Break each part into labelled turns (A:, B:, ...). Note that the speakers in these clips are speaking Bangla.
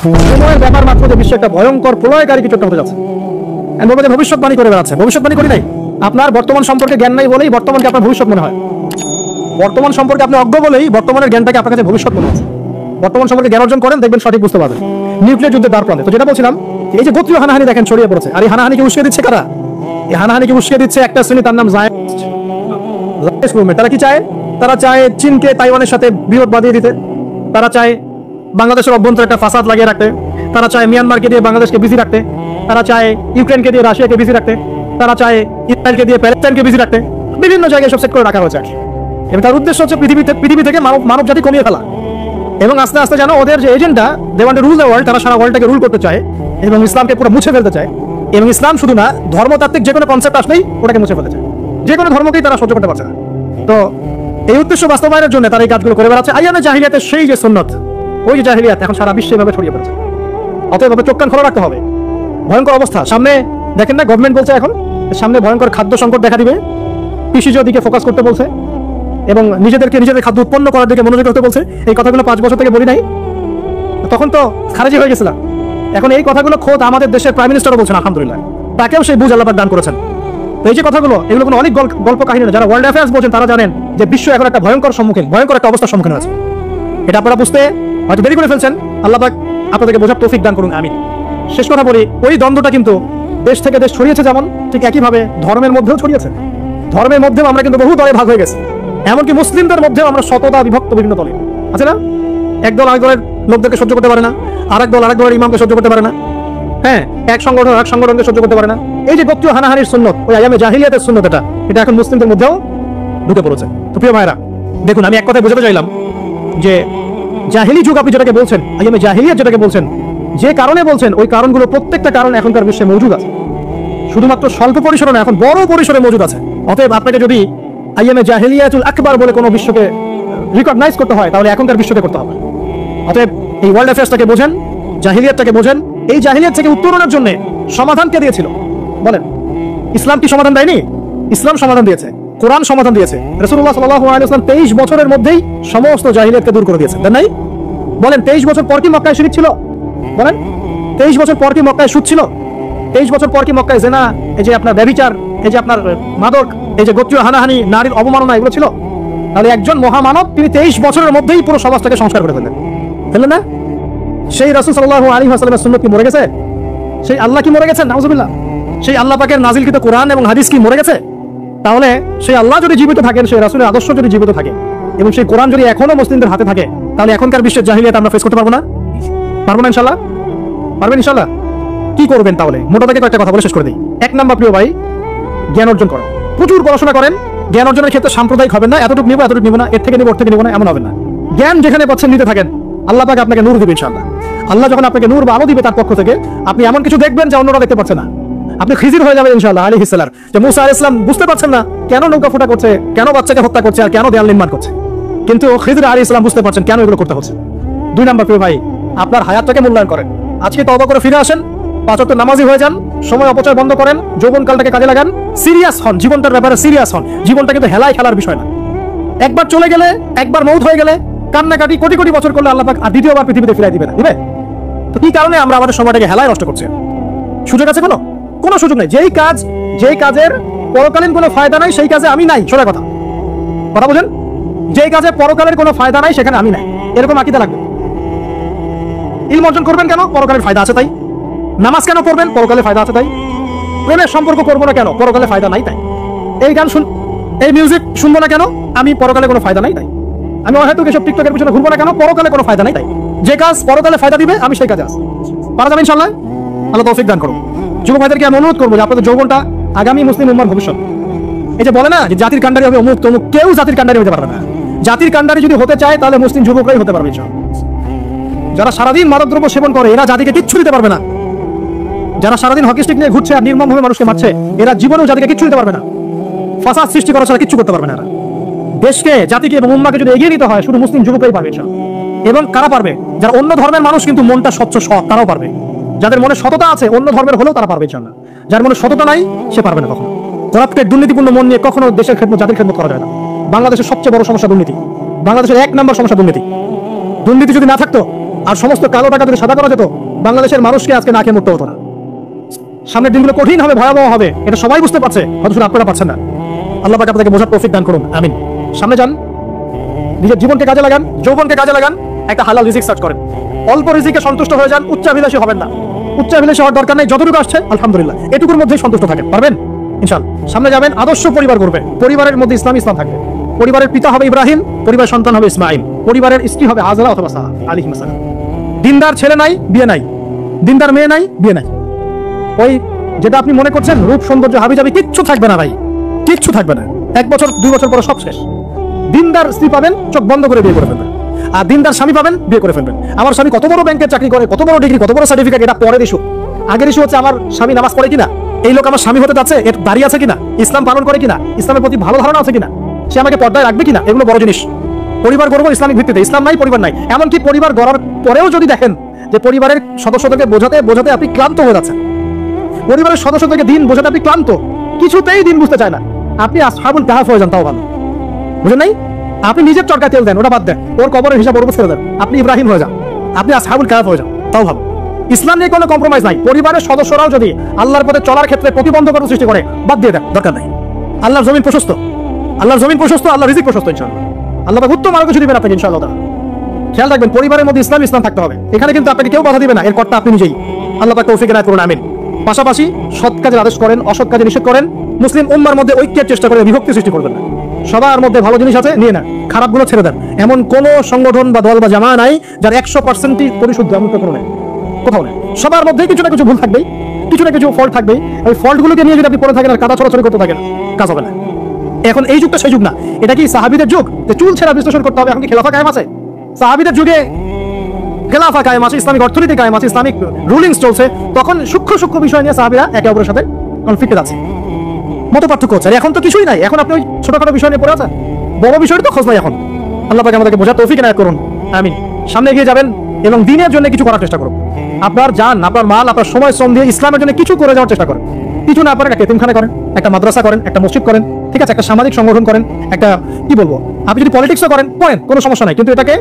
A: সময়ের ব্যাপার মাত্র যে বিশ্বে একটা ভয়ঙ্কর প্রলয়কারী কিছু একটা হতে যাচ্ছে। বলবো যে ভবিষ্যৎবাণী করে বেড়াচ্ছে। ভবিষ্যৎবাণী করি নাই, আপনার বর্তমান সম্পর্কে জ্ঞান নাই বলেই বর্তমানকে আপনার ভবিষ্যৎ মনে হয়। বর্তমান সম্পর্কে আপনি অজ্ঞ বলেই বর্তমানের জ্ঞানটাকে আপনার কাছে ভবিষ্যৎ মনে হচ্ছে। বর্তমান সম্পর্কে জ্ঞান অর্জন করেন, দেখবেন সঠিক বুঝতে পারবেন। নিউক্লিয়ার যুদ্ধের দ্বার প্রান্তে। তো যেটা বলছিলাম, এই যে গোত্রীয় হানাহানি দেখেন ছড়িয়ে পড়েছে, আর এই হানাহানিকে উস্কে দিচ্ছে কারা? এই হানাহানিকে উস্কে দিচ্ছে একটা শ্রেণী, তার নাম জায়েনিস্ট মুভমেন্ট। তারা কি চায়? তারা চায় চীনকে তাইওয়ানের সাথে বিরোধ বাঁধিয়ে দিতে, তারা চায় বাংলাদেশের অভ্যন্তরে একটা ফাসাদ লাগিয়ে রাখতে, তারা চায় মিয়ানমারকে দিয়ে বাংলাদেশকে বিজি রাখতে, তারা চায় ইউক্রেনকে দিয়ে রাশিয়াকে বিজি রাখতে, তারা চায় ইসরায়েলকে দিয়ে প্যালেস্টাইনকে বিজি রাখতে। বিভিন্ন জায়গায় সব সেট করে রাখা হয়েছে। এবং তার উদ্দেশ্য হচ্ছে পৃথিবী থেকে মানব জাতি কমিয়ে ফেলা। এবং আস্তে আস্তে যেন ওদের যে agenda, they want to rule the world, তারা সারা ওয়ার্ল্ডটাকে রুল করতে চায় এবং ইসলামকে পুরো মুছে ফেলতে চায়। এবং ইসলাম শুধু না, ধর্মতাত্ত্বিক যে কোনো কনসেপ্ট আসলেই ওটাকে মুছে ফেলতে চায়। যে কোনো ধর্মকেই তারা সহ্য করতে পারছে না। তো এই উদ্দেশ্য বাস্তবায়নের জন্য তারা এই কাজগুলো করে বেড়াচ্ছে। আইয়ামে জাহিলিয়াতের সেই যে সুন্নত, ওই যে জাহিলিয়াত এখন সারা বিশ্বে এভাবে ছড়িয়ে পড়েছে। অতএব চোখ কান খোলা রাখতে হবে। ভয়ঙ্কর অবস্থা সামনে। দেখেন না, গভর্নমেন্ট বলছে এখন সামনে ভয়ঙ্কর খাদ্য সংকট দেখা দিবে। কৃষিজ দিকে ফোকাস করতে বলছে এবং নিজেদের খাদ্য উৎপন্ন করার দিকে মনোযোগ করতে বলছে। এই কথাগুলো 5 বছর থেকে বলি নাই, তখন তো খারেজি হয়ে গেছিলাম। এখন এই কথাগুলো খোদ আমাদের দেশের প্রাইম মিনিস্টারও বলছেন, আলহামদুলিল্লাহ, তাকেও সেই বুঝ আল্লাহ পাক দান করেছেন। তো এই যে কথাগুলো, এগুলো কোনো অনেক গল্প কাহিনী না। যারা ওয়ার্ল্ড অ্যাফেয়ার্স বলছেন তারা জানেন যে বিশ্ব এখন একটা ভয়ঙ্কর একটা অবস্থার সম্মুখীন হয়েছে। এটা আপনারা বুঝতে হয়তো দেরি করে ফেলছেন। আল্লাহ পাক আপনাদেরকে বোঝার তৌফিক দান করুন, আমিন। শেষ কথা বলি, ওই দ্বন্দ্বটা কিন্তু দেশ থেকে দেশ ছড়িয়েছে, যেমন ঠিক একইভাবে ধর্মের মধ্যেও ছড়িয়েছে। ধর্মের মধ্যেও আমরা কিন্তু বহু দলে ভাগ হয়ে গেছি। এমনকি মুসলিমদের মধ্যেও আমরা শততা বিভক্ত বিভিন্ন দলে আছে না? এক দল আরেক দলের লোকদেরকে সহ্য করতে পারে না, আরেক দল আরেক দলের ইমামকে সহ্য করতে পারে না। হ্যাঁ, এক সংগঠনকে সহ্য করতে পারে না। এই যে গোত্রীয় হানাহানির সুন্নত, ওই আইয়ামে জাহিলিয়াতের সুন্নত, এটা এখন মুসলিমদের মধ্যেও ঢুকে পড়েছে। তো প্রিয় ভাইরা, দেখুন, আমি এক কথায় বোঝাতে চাইলাম যে জাহিলি যুগ আপনি যেটাকে বলছেন, আইয়ামে জাহিলিয়াত যেটাকে বলছেন, যে কারণে বলছেন, ওই কারণগুলো প্রত্যেকটা কারণ এখনকার বিশ্বে মজুদ আছে। শুধুমাত্র স্বল্প পরিসরে না, এখন বড় পরিসরে মজুদ আছে। অতএব আপনাকে যদি আইয়ামে জাহিলিয়াতুল আকবার বলে কোনো বিশ্বকে রিকগনাইজ করতে হয়, তাহলে এখনকার বিশ্বকে করতে হবে। অতএব এই ওয়ার্ল্ড অ্যাফেয়ার্সটাকে বোঝেন, জাহিলিয়াতটাকে বোঝেন। এই জাহিলিয়াত থেকে উত্তরণের জন্য সমাধান কে দিয়েছিল বলেন? ইসলাম কি সমাধান দেয়নি? ইসলাম সমাধান দিয়েছে, কোরআন সমাধান দিয়েছে। রাসূলুল্লাহ সাল্লাল্লাহু আলাইহি ওয়াসাল্লাম 23 বছরের মধ্যেই সমস্ত জাহিলিয়াতকে দূর করে দিয়েছেন, তাই নাই? বলেন, 23 বছর পর কি মক্কায় শিরক ছিল? বলেন, 23 বছর পর কি মক্কায় সুদ ছিল? 23 বছর পর কি মক্কায় জিনা, এই যে আপনার ব্যভিচার, এই যে আপনার মাদক, এই যে গোত্রীয় হানাহানি, নারীর অবমাননা, এগুলো ছিল? তাহলে একজন মহামানব তিনি 23 বছরের মধ্যেই পুরো সমাজটাকে সংস্কার করে ফেললেন না? সেই রাসূল সাল্লাল্লাহু আলাইহি ওয়াসাল্লামের সুন্নাত কি মরে গেছে? সেই আল্লাহ কি মরে গেছেন? নাউজুবিল্লাহ। সেই আল্লাহ পাকের নাজিলকৃত কোরআন এবং হাদিস কি মরে গেছে? তাহলে সেই আল্লাহ যদি জীবিত থাকেন, সেই রাসূলের আদর্শ যদি জীবিত থাকে এবং সেই কোরআন যদি এখনো মুসলিমদের হাতে থাকে, তাহলে এখনকার বিশ্বের জাহিলিয়াত আমরা ফেস করতে পারবো না? পারবো না ইনশাআল্লাহ? পারবেন ইনশাআল্লাহ? কি করবেন তাহলে? মোটা থেকে কয়েকটা কথা বলে শেষ করে দিই। 1 নাম্বার, প্রিয় ভাই, জ্ঞান অর্জন করেন, প্রচুর পড়াশোনা করেন। জ্ঞান অর্জনের ক্ষেত্রে সাম্প্রদায়িক হবেন না, এতটুকু নিব না, এর থেকে নিব, ওর থেকে নিব না, এমন হবে না। জ্ঞান যেখানে পাচ্ছেন নিতে থাকেন, আল্লাহ পাক আপনাকে নূর দিবে ইনশাআল্লাহ। আল্লাহ যখন আপনাকে নূর বা আলো দিবে তার পক্ষ থেকে, আপনি এমন কিছু দেখবেন যা অন্যরা দেখতে পাচ্ছে না। আপনি খিজির হয়ে যাবেন ইনশাআল্লাহ আলাইহিস সালাম। যে মুসা আলাইহিস সালাম বুঝতে পারছেন না কেন নৌকা ফুটা করছে, কেন বাচ্চাকে হত্যা করছে, আর কেন দেয়াল নির্মাণ করছে, কিন্তু খিজির আলাইহিস সালাম বুঝতে পারছেন কেন এগুলো করতে হচ্ছে। 2 নাম্বার, প্রিয় ভাই, আপনার হায়াতটাকে মূল্যায়ন করেন। আজকে তওবা করে ফিরে আসেন, 5 ওয়াক্ত নামাজি হয়ে যান, সময় অপচয় বন্ধ করেন, যৌবনকালটাকে কাজে লাগান, সিরিয়াস হন, জীবনটার ব্যাপারে সিরিয়াস হন। জীবনটা কিন্তু হেলায় খেলার বিষয় না। একবার চলে গেলে, একবার মৌত হয়ে গেলে, কান্নাকাটি কোটি কোটি বছর করলে আল্লাহ পাক আর দ্বিতীয়বার পৃথিবীতে ফিরাই দিবে না, দিবে? তো কি কারণে আমরা আমাদের সময়টাকে হেলায় নষ্ট করছি? সুযোগ আছে? কোনো সুযোগ নেই। যেই কাজের পরকালীন কোনো ফায়দা নাই, সেই কাজে আমি নাই। সোজা কথা বলেন, যেই কাজে পরকালের কোনো ফায়দা নাই সেখানে আমি নাই, এরকম আকীদা লাগবে। ইলম অর্জন করবেন কেন? পরকালের ফায়দা আছে তাই। নামাজ কেন পড়বেন? পরকালে ফায়দা আছে তাই। প্রেমের সম্পর্ক করবো না কেন? পরকালে ফায়দা নাই তাই। এই গান এই মিউজিক শুনবো না কেন? আমি পরকালে কোনো ফায়দা নাই তাই। আমি হয়তো এসব টিকটকের পিছনে ঘুরবো না কেন? পরকালে কোনো ফায়দা নাই তাই। যে কাজ পরকালে ফায়দা দিবে আমি সেই কাজে আসি। পারা যাবে ইনশাআল্লাহ? আল্লাহ তৌফিক দান করুন। যুবক ভাইদেরকে আমি অনুরোধ করবো যে আপনাদের যৌবনটা আগামী মুসলিম উম্মার ভবিষ্যৎ। এই যে বলে না যে জাতির কান্ডারি হবে অমুক তমুক, কেউ জাতির কান্ডারি হতে পারবে না। জাতির কান্ডারি যদি হতে চায় তাহলে মুসলিম যুবকরাই হতে পারবে ইনশাআল্লাহ। যারা সারাদিন মাদকদ্রব্য সেবন করে এরা জাতিকে কিচ্ছু দিতে পারবে না। যারা সারাদিন হকি স্টিক নিয়ে ঘুরছে আর নির্মমভাবে মানুষকে মারছে, এরা জীবনেও জাতিকে কিচ্ছু দিতে পারবে না। ফাসাদ সৃষ্টি করা ছাড়া কিচ্ছু করতে পারবে না এরা। দেশকে, জাতিকে এবং উম্মাকে যদি এগিয়ে নিতে হয় শুধু মুসলিম যুবকরাই পারবে ইনশাআল্লাহ। এবং কারা পারবে? যারা অন্য ধর্মের মানুষ কিন্তু মনটা স্বচ্ছ সৎ, তারাও পারবে। যাদের মনে সততা আছে অন্য ধর্মের হলেও তারা পারবে ইনশাআল্লাহ। যার মনে সততা নাই সে পারবে না কখনো। করাপ্টেড, দুর্নীতিপূর্ণ মন নিয়ে কখনো দেশের খেদমত, জাতির খেদমত করা যায় না। বাংলাদেশের সবচেয়ে বড় সমস্যা দুর্নীতি। বাংলাদেশের 1 নম্বর সমস্যা দুর্নীতি। দুর্নীতি যদি না থাকতো আর সমস্ত কালো টাকা যদি সাদা করা যেত, বাংলাদেশের মানুষকে আজকে না খেয়ে মরতে হতো না। সামনের দিনগুলো কঠিন হবে, ভয়াবহ হবে, এটা সবাই বুঝতে পারছে, হয়তো শুধু আপনারা পাচ্ছেন না। আল্লাহ পাক আপনাদেরকে বোঝার তৌফিক দান করুন, আমিন। সামনে যান, নিজের জীবনকে কাজে লাগান, যৌবনকে কাজে লাগান, একটা হালাল রিজিক সার্চ করেন। অল্প রিজিকে সন্তুষ্ট হয়ে যান, উচ্চাভিলাষী হবেন না। উচ্চাভিলাষী হওয়ার দরকার নেই, যতটুকু আসছে আলহামদুলিল্লাহ, এটুকুর মধ্যেই সন্তুষ্ট থাকেন, পারবেন ইনশাআল্লাহ। সামনে যাবেন, আদর্শ পরিবার করবে, পরিবারের মধ্যে ইসলাম থাকবে। পরিবারের পিতা হবে ইব্রাহিম, পরিবারের সন্তান হবে ইসমাইল, পরিবারের স্ত্রী হবে হাজরা অথবা সারা আলাইহিস সালাম। দিনদার ছেলে নাই, বিয়ে নাই, দিনদার মেয়ে নাই, বিয়ে নাই। ওই যেটা আপনি মনে করছেন রূপ সৌন্দর্য হাবিজাবি, কিচ্ছু থাকবে না ভাই, কিচ্ছু থাকবে না। 1 বছর 2 বছর পরে সব শেষ। দিনদার স্ত্রী পাবেন, চোখ বন্ধ করে বিয়ে করে ফেলবেন। আর দিনদার স্বামী পাবেন, বিয়ে করে ফেলবেন। আমার স্বামী কত বড় ব্যাংকের চাকরি করে, কত বড় ডিগ্রি, কত বড় সার্টিফিকেট, এটা পরের ইস্যু। আগের ইস্যু হচ্ছে আমার স্বামী নামাজ পড়ে কিনা, এই লোক আমার স্বামী হতে যাচ্ছে, এর দাঁড়িয়ে আছে কিনা, ইসলাম পালন করে কিনা, ইসলামের প্রতি ভালো ধারণা আছে কিনা, সে আমাকে পর্দায় রাখবে কিনা, এগুলো বড় জিনিস। পরিবার গড়বো ইসলামিক ভিত্তিতে, ইসলাম নাই, পরিবার নাই। এমনকি পরিবার গড়ার পরেও যদি দেখেন যে পরিবারের সদস্যদেরকে বোঝাতে বোঝাতে আপনি ক্লান্ত হয়ে যাচ্ছেন, পরিবারের সদস্যদেরকে দিন বোঝাতে আপনি ক্লান্ত, কিছুতেই দিন বুঝতে চায় না, আপনি আসহাবুল কাহাফ হয়ে যান, তাও ভালো। বুঝলেন নাই? আপনি নিজের চরকায় তেল দেন, ওটা বাদ দেন, ওর কবরের হিসাব ওর উপর ছেড়ে দেন, আপনি ইব্রাহিম হয়ে যান, আপনি আসহাবুল কাহাফ হয়ে যান, তাও ভালো। ইসলাম নিয়ে কোনো কম্প্রোমাইজ নাই। পরিবারের সদস্যরাও যদি আল্লাহর পথে চলার ক্ষেত্রে প্রতিবন্ধকতা সৃষ্টি করে, বাদ দিয়ে দেন, দরকার নাই। আল্লাহর জমিন প্রশস্ত, আল্লাহর জমিন প্রশস্ত, আল্লাহর রিজিক প্রশস্ত, ইনশাআল্লাহ। আল্লাহ পাক উত্তম আরো কিছু দিবেন আপনাকে, ইনশাআল্লাহ। খেয়াল রাখবেন, পরিবারের মধ্যে ইসলাম থাকতে হবে। এখানে কিন্তু আপনাকে কেউ বাধা দিবে না, এর কর্তা আপনি নিজেই। আল্লাহ পাক তৌফিক এনায়েত করুন, আমিন। পাশাপাশি সৎ কাজের আদেশ করেন, অসৎ কাজে নিষেধ করেন। মুসলিম উম্মার মধ্যে ঐক্যের চেষ্টা করে বিভক্তি সৃষ্টি করবেন না। সবার মধ্যে ভালো জিনিস আছে, নিয়ে নেন, খারাপগুলো ছেড়ে দেন। এমন কোন সংগঠন বা দল বা জামা নাই যার 100%ই পরিশুদ্ধ, এমন কোনো নেই, কোথাও নেই। সবার মধ্যেই কিছু না কিছু ভুল থাকবেই, কিছু না কিছু ফল্ট থাকবেই। ওই ফল্টগুলোকে নিয়ে যদি আপনি পড়ে থাকেন আর কাদা ছড়াছড়ি করতে থাকেন, কাজ হবে না। এখন এই যুগটা সেই যুগ না। এটা কি সাহাবীদের যুগ যে চুল ছেঁড়া বিশ্লেষণ করতে হবে? এখন কি খেলাফা কায়েম আছে? সাহাবীদের যুগে খেলাফা কায়েম আছে, ইসলামিক অর্থনীতি কায়েম আছে, ইসলামিক রুলিংস চলছে। তখন সূক্ষ্ম সূক্ষ্ম বিষয় নিয়ে সাহাবীরা একে অপরের সাথে কনফ্লিক্টে আছে, মত পার্থক্য হচ্ছে। এখন তো কিছুই নাই, এখন আপনি ওই ছোটখাটো বিষয় নিয়ে পড়ে আছেন, বড় বিষয়ের তো খোঁজ নাই এখন। আল্লাহ পাক আমাদেরকে বোঝার তৌফিক এনায়েত করুন, আমিন। সামনে এগিয়ে যাবেন এবং দ্বীনের জন্য কিছু করার চেষ্টা করুন। আপনার জান, আপনার মাল, আপনার সময় শ্রম দিয়ে ইসলামের জন্য কিছু করে যাওয়ার চেষ্টা করেন। কিছু না পারেন, একটা এতিমখানা করেন, একটা মাদ্রাসা করেন, একটা মসজিদ করেন, ঠিক আছে, একটা সামাজিক সংগঠন করেন, একটা কি বলবো, আপনি যদি পলিটিক্সও করেন, কোনো সমস্যা নাই, কিন্তু এটাকে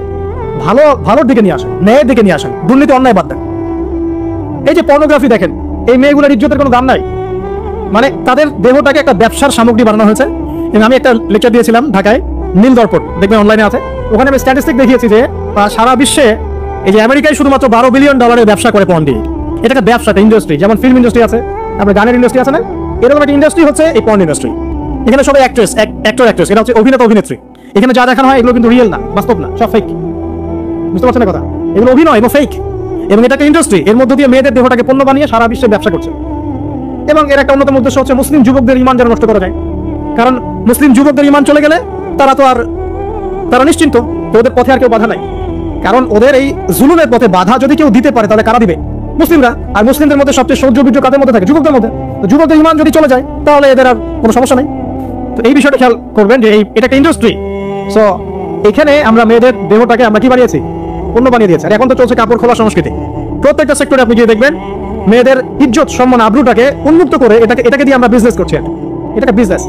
A: ভালোর দিকে নিয়ে আসেন, ন্যায়ের দিকে নিয়ে আসেন, দুর্নীতি অন্যায় বাদ দেন। এই যে পর্নোগ্রাফি দেখেন, এই মেয়েগুলোর ইজ্জতের কোনো দাম নাই, মানে তাদের দেহটাকে একটা ব্যবসার সামগ্রী বানানো হয়েছে। এবং আমি একটা লেকচার দিয়েছিলাম ঢাকায়, নীল দর্পণ, দেখবেন অনলাইনে আছে। ওখানে আমি স্ট্যাটিস্টিক দেখিয়েছি যে সারা বিশ্বে এই যে আমেরিকায় শুধুমাত্র $12 বিলিয়ন ব্যবসা করে পর্ন দিয়ে। এটা একটা ব্যবসা, একটা ইন্ডাস্ট্রি। যেমন ফিল্ম ইন্ডাস্ট্রি আছে, আপনার গানের ইন্ডাস্ট্রি আছে না, এরকম একটা ইন্ডাস্ট্রি হচ্ছে এই পর্ন ইন্ডাস্ট্রি। এখানে সবাই অ্যাক্ট্রেস, এটা হচ্ছে অভিনেতা অভিনেত্রী। এখানে যা দেখানো হয় এগুলো কিন্তু রিয়েল না, বাস্তব না, সব ফেক। বুঝতে পারছেন না কথা? এগুলো অভিনয় এবং ফেক, এবং এটা একটা ইন্ডাস্ট্রি। এর মধ্য দিয়ে মেয়েদের দেহটাকে পণ্য বানিয়ে সারা বিশ্বে ব্যবসা করছে। এবং এর একটা অন্যতম উদ্দেশ্য হচ্ছে মুসলিম যুবকদের ঈমান যেন নষ্ট করা যায়। কারণ মুসলিম যুবকদের ঈমান চলে গেলে তারা নিশ্চিন্ত, ওদের পথে আর কেউ বাধা নাই। কারণ ওদের এই জুলুমের পথে বাধা যদি কেউ দিতে পারে, তাহলে কারা দিবে? মুসলিমরা। আর মুসলিমদের মধ্যে সবচেয়ে সহ্য বীর্য কাদের মধ্যে থাকে? যুবকদের মধ্যে। তো যুবকদের ঈমান যদি চলে যায়, তাহলে এদের আর কোনো সমস্যা নাই। তো এই বিষয়টা খেয়াল করবেন যে এটা একটা ইন্ডাস্ট্রি। সো এখানে আমরা মেয়েদের দেহটাকে আমরা কি বানিয়েছি? পণ্য বানিয়ে দিয়েছি। আর এখন তো চলছে কাপড় খোলা সংস্কৃতি। প্রত্যেকটা সেক্টরে আপনি গিয়ে দেখবেন মেয়েদের ইজ্জত, সম্মান, আব্রুটাকে উন্মুক্ত করে এটাকে দিয়ে আমরা বিজনেস করছি। এটা বিজনেস।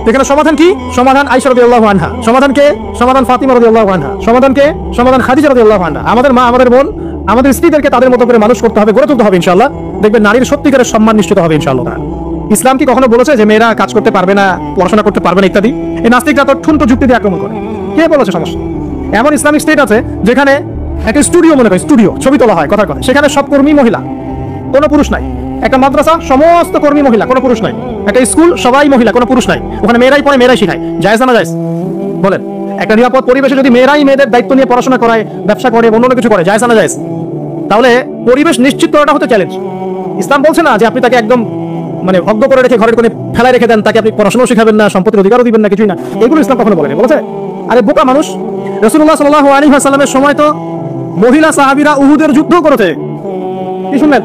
A: এখানে সমাধান কি? সমাধান আয়েশা রাদিয়াল্লাহু আনহা। সমাধান কে? সমাধান ফাতিমা রাদিয়াল্লাহু আনহা। সমাধান কে? সমাধান খাদিজা রাদিয়াল্লাহু আনহা। আমাদের মা, আমাদের বোন, আমাদের স্ত্রীদেরকে তাদের মতো করে মানুষ করতে হবে, গড়ে তুলতে হবে ইনশাআল্লাহ। দেখবেন নারীর সত্যিকারের সম্মান নিশ্চিত হবে ইনশাআল্লাহ। ইসলাম কি কখনো বলেছে যে মেয়েরা কাজ করতে পারবে না, পড়াশোনা করতে পারবে না ইত্যাদি? এই নাস্তিকরা তো ঠুনটো যুক্তি দিয়ে আক্রমণ করে। কে বলেছে? সমস্যা। এমন ইসলামিক স্টেট আছে যেখানে একটা স্টুডিও, মনে করেন স্টুডিও, ছবি তোলা হয়, কথার কথা, সেখানে সব কর্মী মহিলা, কোনো পুরুষ নাই। একটা মাদ্রাসা, সমস্ত কর্মী মহিলা, কোনো পুরুষ নাই। একটা স্কুল, সবাই মহিলা, কোনো পুরুষ নাই। ওখানে মেয়েরাই পড়ে, মেয়েরাই শিখায়। জায়েজ না জায়েজ বলেন? একটা নিরাপদ পরিবেশে যদি মেয়েরাই মেয়েদের দায়িত্ব নিয়ে পড়াশোনা করায়, ব্যবসা করে, অন্য কিছু করে, জায়েজ না জায়েজ? তাহলে পরিবেশ নিশ্চিত করাটা হতে চ্যালেঞ্জ। ইসলাম বলছে না যে আপনি তাকে একদম মানে অজ্ঞ করে রেখে ঘরের কোণে ফেলায় রেখে দেন, তাকে আপনি পড়াশোনাও শিখাবেন না, সম্পত্তির অধিকারও দিবেন না, কিছুই না। এগুলো ইসলাম কখনো বলেনি। বলেছে? আরে বোকা মানুষ, রাসূলুল্লাহ সাল্লাল্লাহু আলাইহি ওয়াসাল্লামের সময় তো মহিলা সাহাবীরা উহুদের যুদ্ধ করেছে। কি শুনলেন?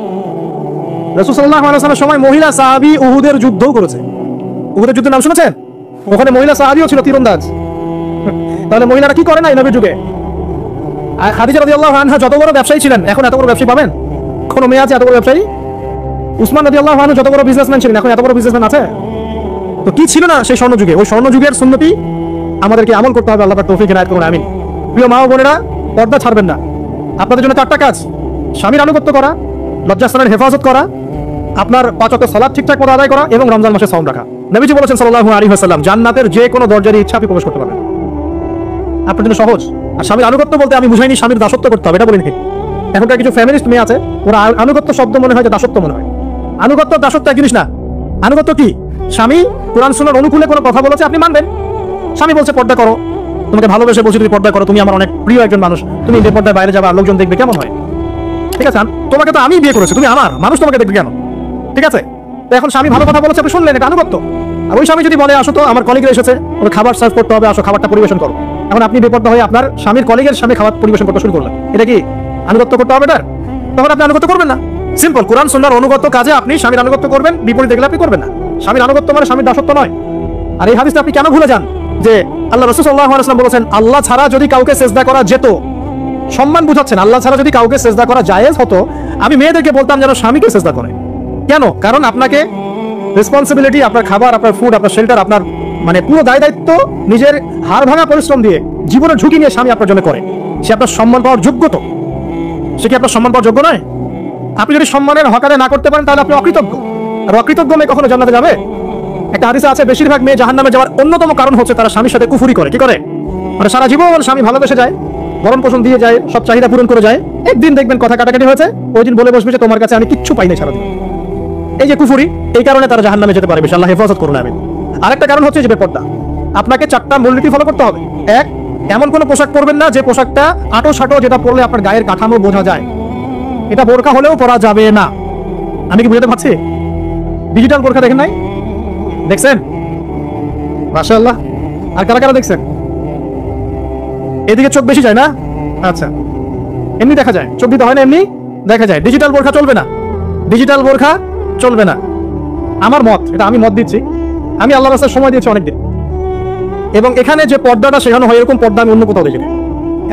A: রাসূল সাল্লাল্লাহু আলাইহি ওয়াসাল্লামের সময় মহিলা সাহাবী উহুদের যুদ্ধও করেছে। উহুদের যুদ্ধের নাম শুনেছেন? ওখানে মহিলা সাহাবীও ছিল, তীরন্দাজ। তাহলে মহিলারা কি করে না এই নবীর যুগে? আর খাদিজা রাদিয়াল্লাহু আনহা যত বড় ব্যবসায়ী ছিলেন, এখন এত বড় ব্যবসায়ী পাবেন? কোন মেয়ে আছে এত বড় ব্যবসায়ী? উসমান রাদিয়াল্লাহু আনহু যত বড় বিজনেসম্যান ছিলেন, এখন এত বড় বিজনেসম্যান আছে? তো কি ছিল না সেই স্বর্ণ যুগে? ওই স্বর্ণ যুগের সুন্নতি আমাদেরকে আমল করতে হবে। আল্লাহ পাক তৌফিক এনায়েত করুন, আমিন। প্রিয় মা ও বোনেরা, পর্দা ছাড়বেন না। আপনাদের জন্য 4টা কাজ: স্বামীর আনুগত্য করা, লজ্জাস্থানের হেফাজত করা, আপনার 5 ওয়াক্ত সালাত ঠিকঠাক মতো আদায় করা এবং রমজান মাসে সাওম রাখা। নবীজি বলেছেন সাল্লাল্লাহু আলাইহি ওয়াসাল্লাম, জান্নাতের যে কোনো দরজারই ইচ্ছা আপনি প্রবেশ করতে পারবেন। আপনার জন্য সহজ। আর স্বামীর আনুগত্য বলতে আমি বুঝাইনি স্বামীর দাসত্ব করতে হবে, এটা বলিনি। এখনকার কিছু ফ্যামিলিস্ট মেয়ে আছে, ওরা আনুগত্য শব্দ মনে হয় যে দাসত্ব মনে হয়। আনুগত্য দাসত্ব এক জিনিস না। আনুগত্য কি? স্বামী কোরআন সুন্নাহর অনুকূলে কোনো কথা বলেছে, আপনি মানবেন। স্বামী বলছে পর্দা করো, তোমাকে ভালোবেসে বলছি তুমি পর্দা করো, তুমি আমার অনেক প্রিয় একজন মানুষ, তুমি বেপর্দায় বাইরে যাবা, লোকজন দেখবে, কেমন হয়? ঠিক আছে, তোমাকে তো আমি বিয়ে করেছি, তুমি আমার মানুষ, তোমাকে দেখবে কেন? ঠিক আছে, তো এখন স্বামী ভালো কথা বলেছে, আপনি শুনলেন, এটা আনুগত্য। আর ওই স্বামী যদি বলে আসো তো আমার কলিগরা এসেছে, ওর খাবার সার্ভ করতে হবে, আসো খাবারটা পরিবেশন করো, এখন আপনি বেপর্দা হয়ে আপনার স্বামীর কলিগের সামনে খাবার পরিবেশন করতে শুরু করলেন, এটা কি আনুগত্য করতে হবে? এটা তখন আপনি আনুগত্য করবেন না। সিম্পল, কোরআন সুন্নাহর অনুগত্য কাজে আপনি স্বামীর আনুগত্য করবেন, বিপরীত দেখলে আপনি করবেন না। স্বামীর আনুগত্য মানে স্বামীর দাসত্ব নয়। আর এই হাদিসটা আপনি কেন ভুলে যান যে আল্লাহ রাসূল সাল্লাল্লাহু আলাইহি ওয়াসাল্লাম বলেছেন, আল্লাহ ছাড়া যদি কাউকে সিজদা করা যেত, সম্মান বুঝাচ্ছেন, আল্লাহ ছাড়া যদি কাউকে সিজদা করা জায়েজ হতো, আমি মেয়েদেরকে বলতাম যেন স্বামীকে সিজদা করে। কেন? কারণ আপনাকে রেসপন্সিবিলিটি, আপনার খাবার, আপনার ফুড, আপনার শেল্টার, আপনার মানে পুরো দায় দায়িত্ব নিজের হাড় ভাঙা পরিশ্রম দিয়ে, জীবনের ঝুঁকি নিয়ে স্বামী আপনার জন্য করে। সে আপনার সম্মান পাওয়ার যোগ্য তো? সে কি আপনার সম্মান পাওয়ার যোগ্য নয়? আপনি যদি সম্মানের হক আদায় না করতে পারেন তাহলে আপনি অকৃতজ্ঞ। আর অকৃতজ্ঞ মেয়ে কখনো জান্নাতে যাবে? একটা হাদিসে আছে, বেশিরভাগ মেয়ে জাহান্নামে যাওয়ার অন্যতম কারণ হচ্ছে তারা স্বামীর সাথে কুফরি করে। কি করে? মানে সারা জীবন স্বামী ভালোবেসে যায়, ভরণ পোষণ দিয়ে যায়, সব চাহিদা পূরণ করে যায়, একদিন দেখবেন কথা কাটাকাটি হয়েছে, ওই দিন বলে বসবে যে তোমার কাছে আমি কিচ্ছু পাই নাই সারাদিন। এই যে কুফরি, এই কারণে তারা জাহান্নামে যেতে পারে। আল্লাহ হেফাজত করুন। আমি আরেকটা কারণ হচ্ছে যে বেপর্দা। আপনাকে 4টা মূলনীতি ফলো করতে হবে। 1, এমন কোনো পোশাক পরবেন না যে পোশাকটা আটো সাটো, যেটা পরলে আপনার গায়ের কাঠামো বোঝা যায়। এটা বোরকা হলেও পরা যাবে না। আমি কি বুঝতে পারছি? ডিজিটাল বোরকা দেখেন নাই? দেখছেন? মাশাআল্লাহ। আর কারা কারা দেখছেন? এদিকে চোখ বেশি যায় না? আচ্ছা, এমনি দেখা যায়, চোখ দিতে হয় না, এমনি দেখা যায়। ডিজিটাল বোরকা চলবে না, ডিজিটাল বোরকা চলবে না। আমার মত, এটা আমি মত দিচ্ছি, আমি আল্লাহর রাস্তায় সময় দিয়েছি অনেকদিন, এবং এখানে যে পর্দাটা শেখানো হয় এরকম পর্দা আমি অন্য কোথাও দেখিনি।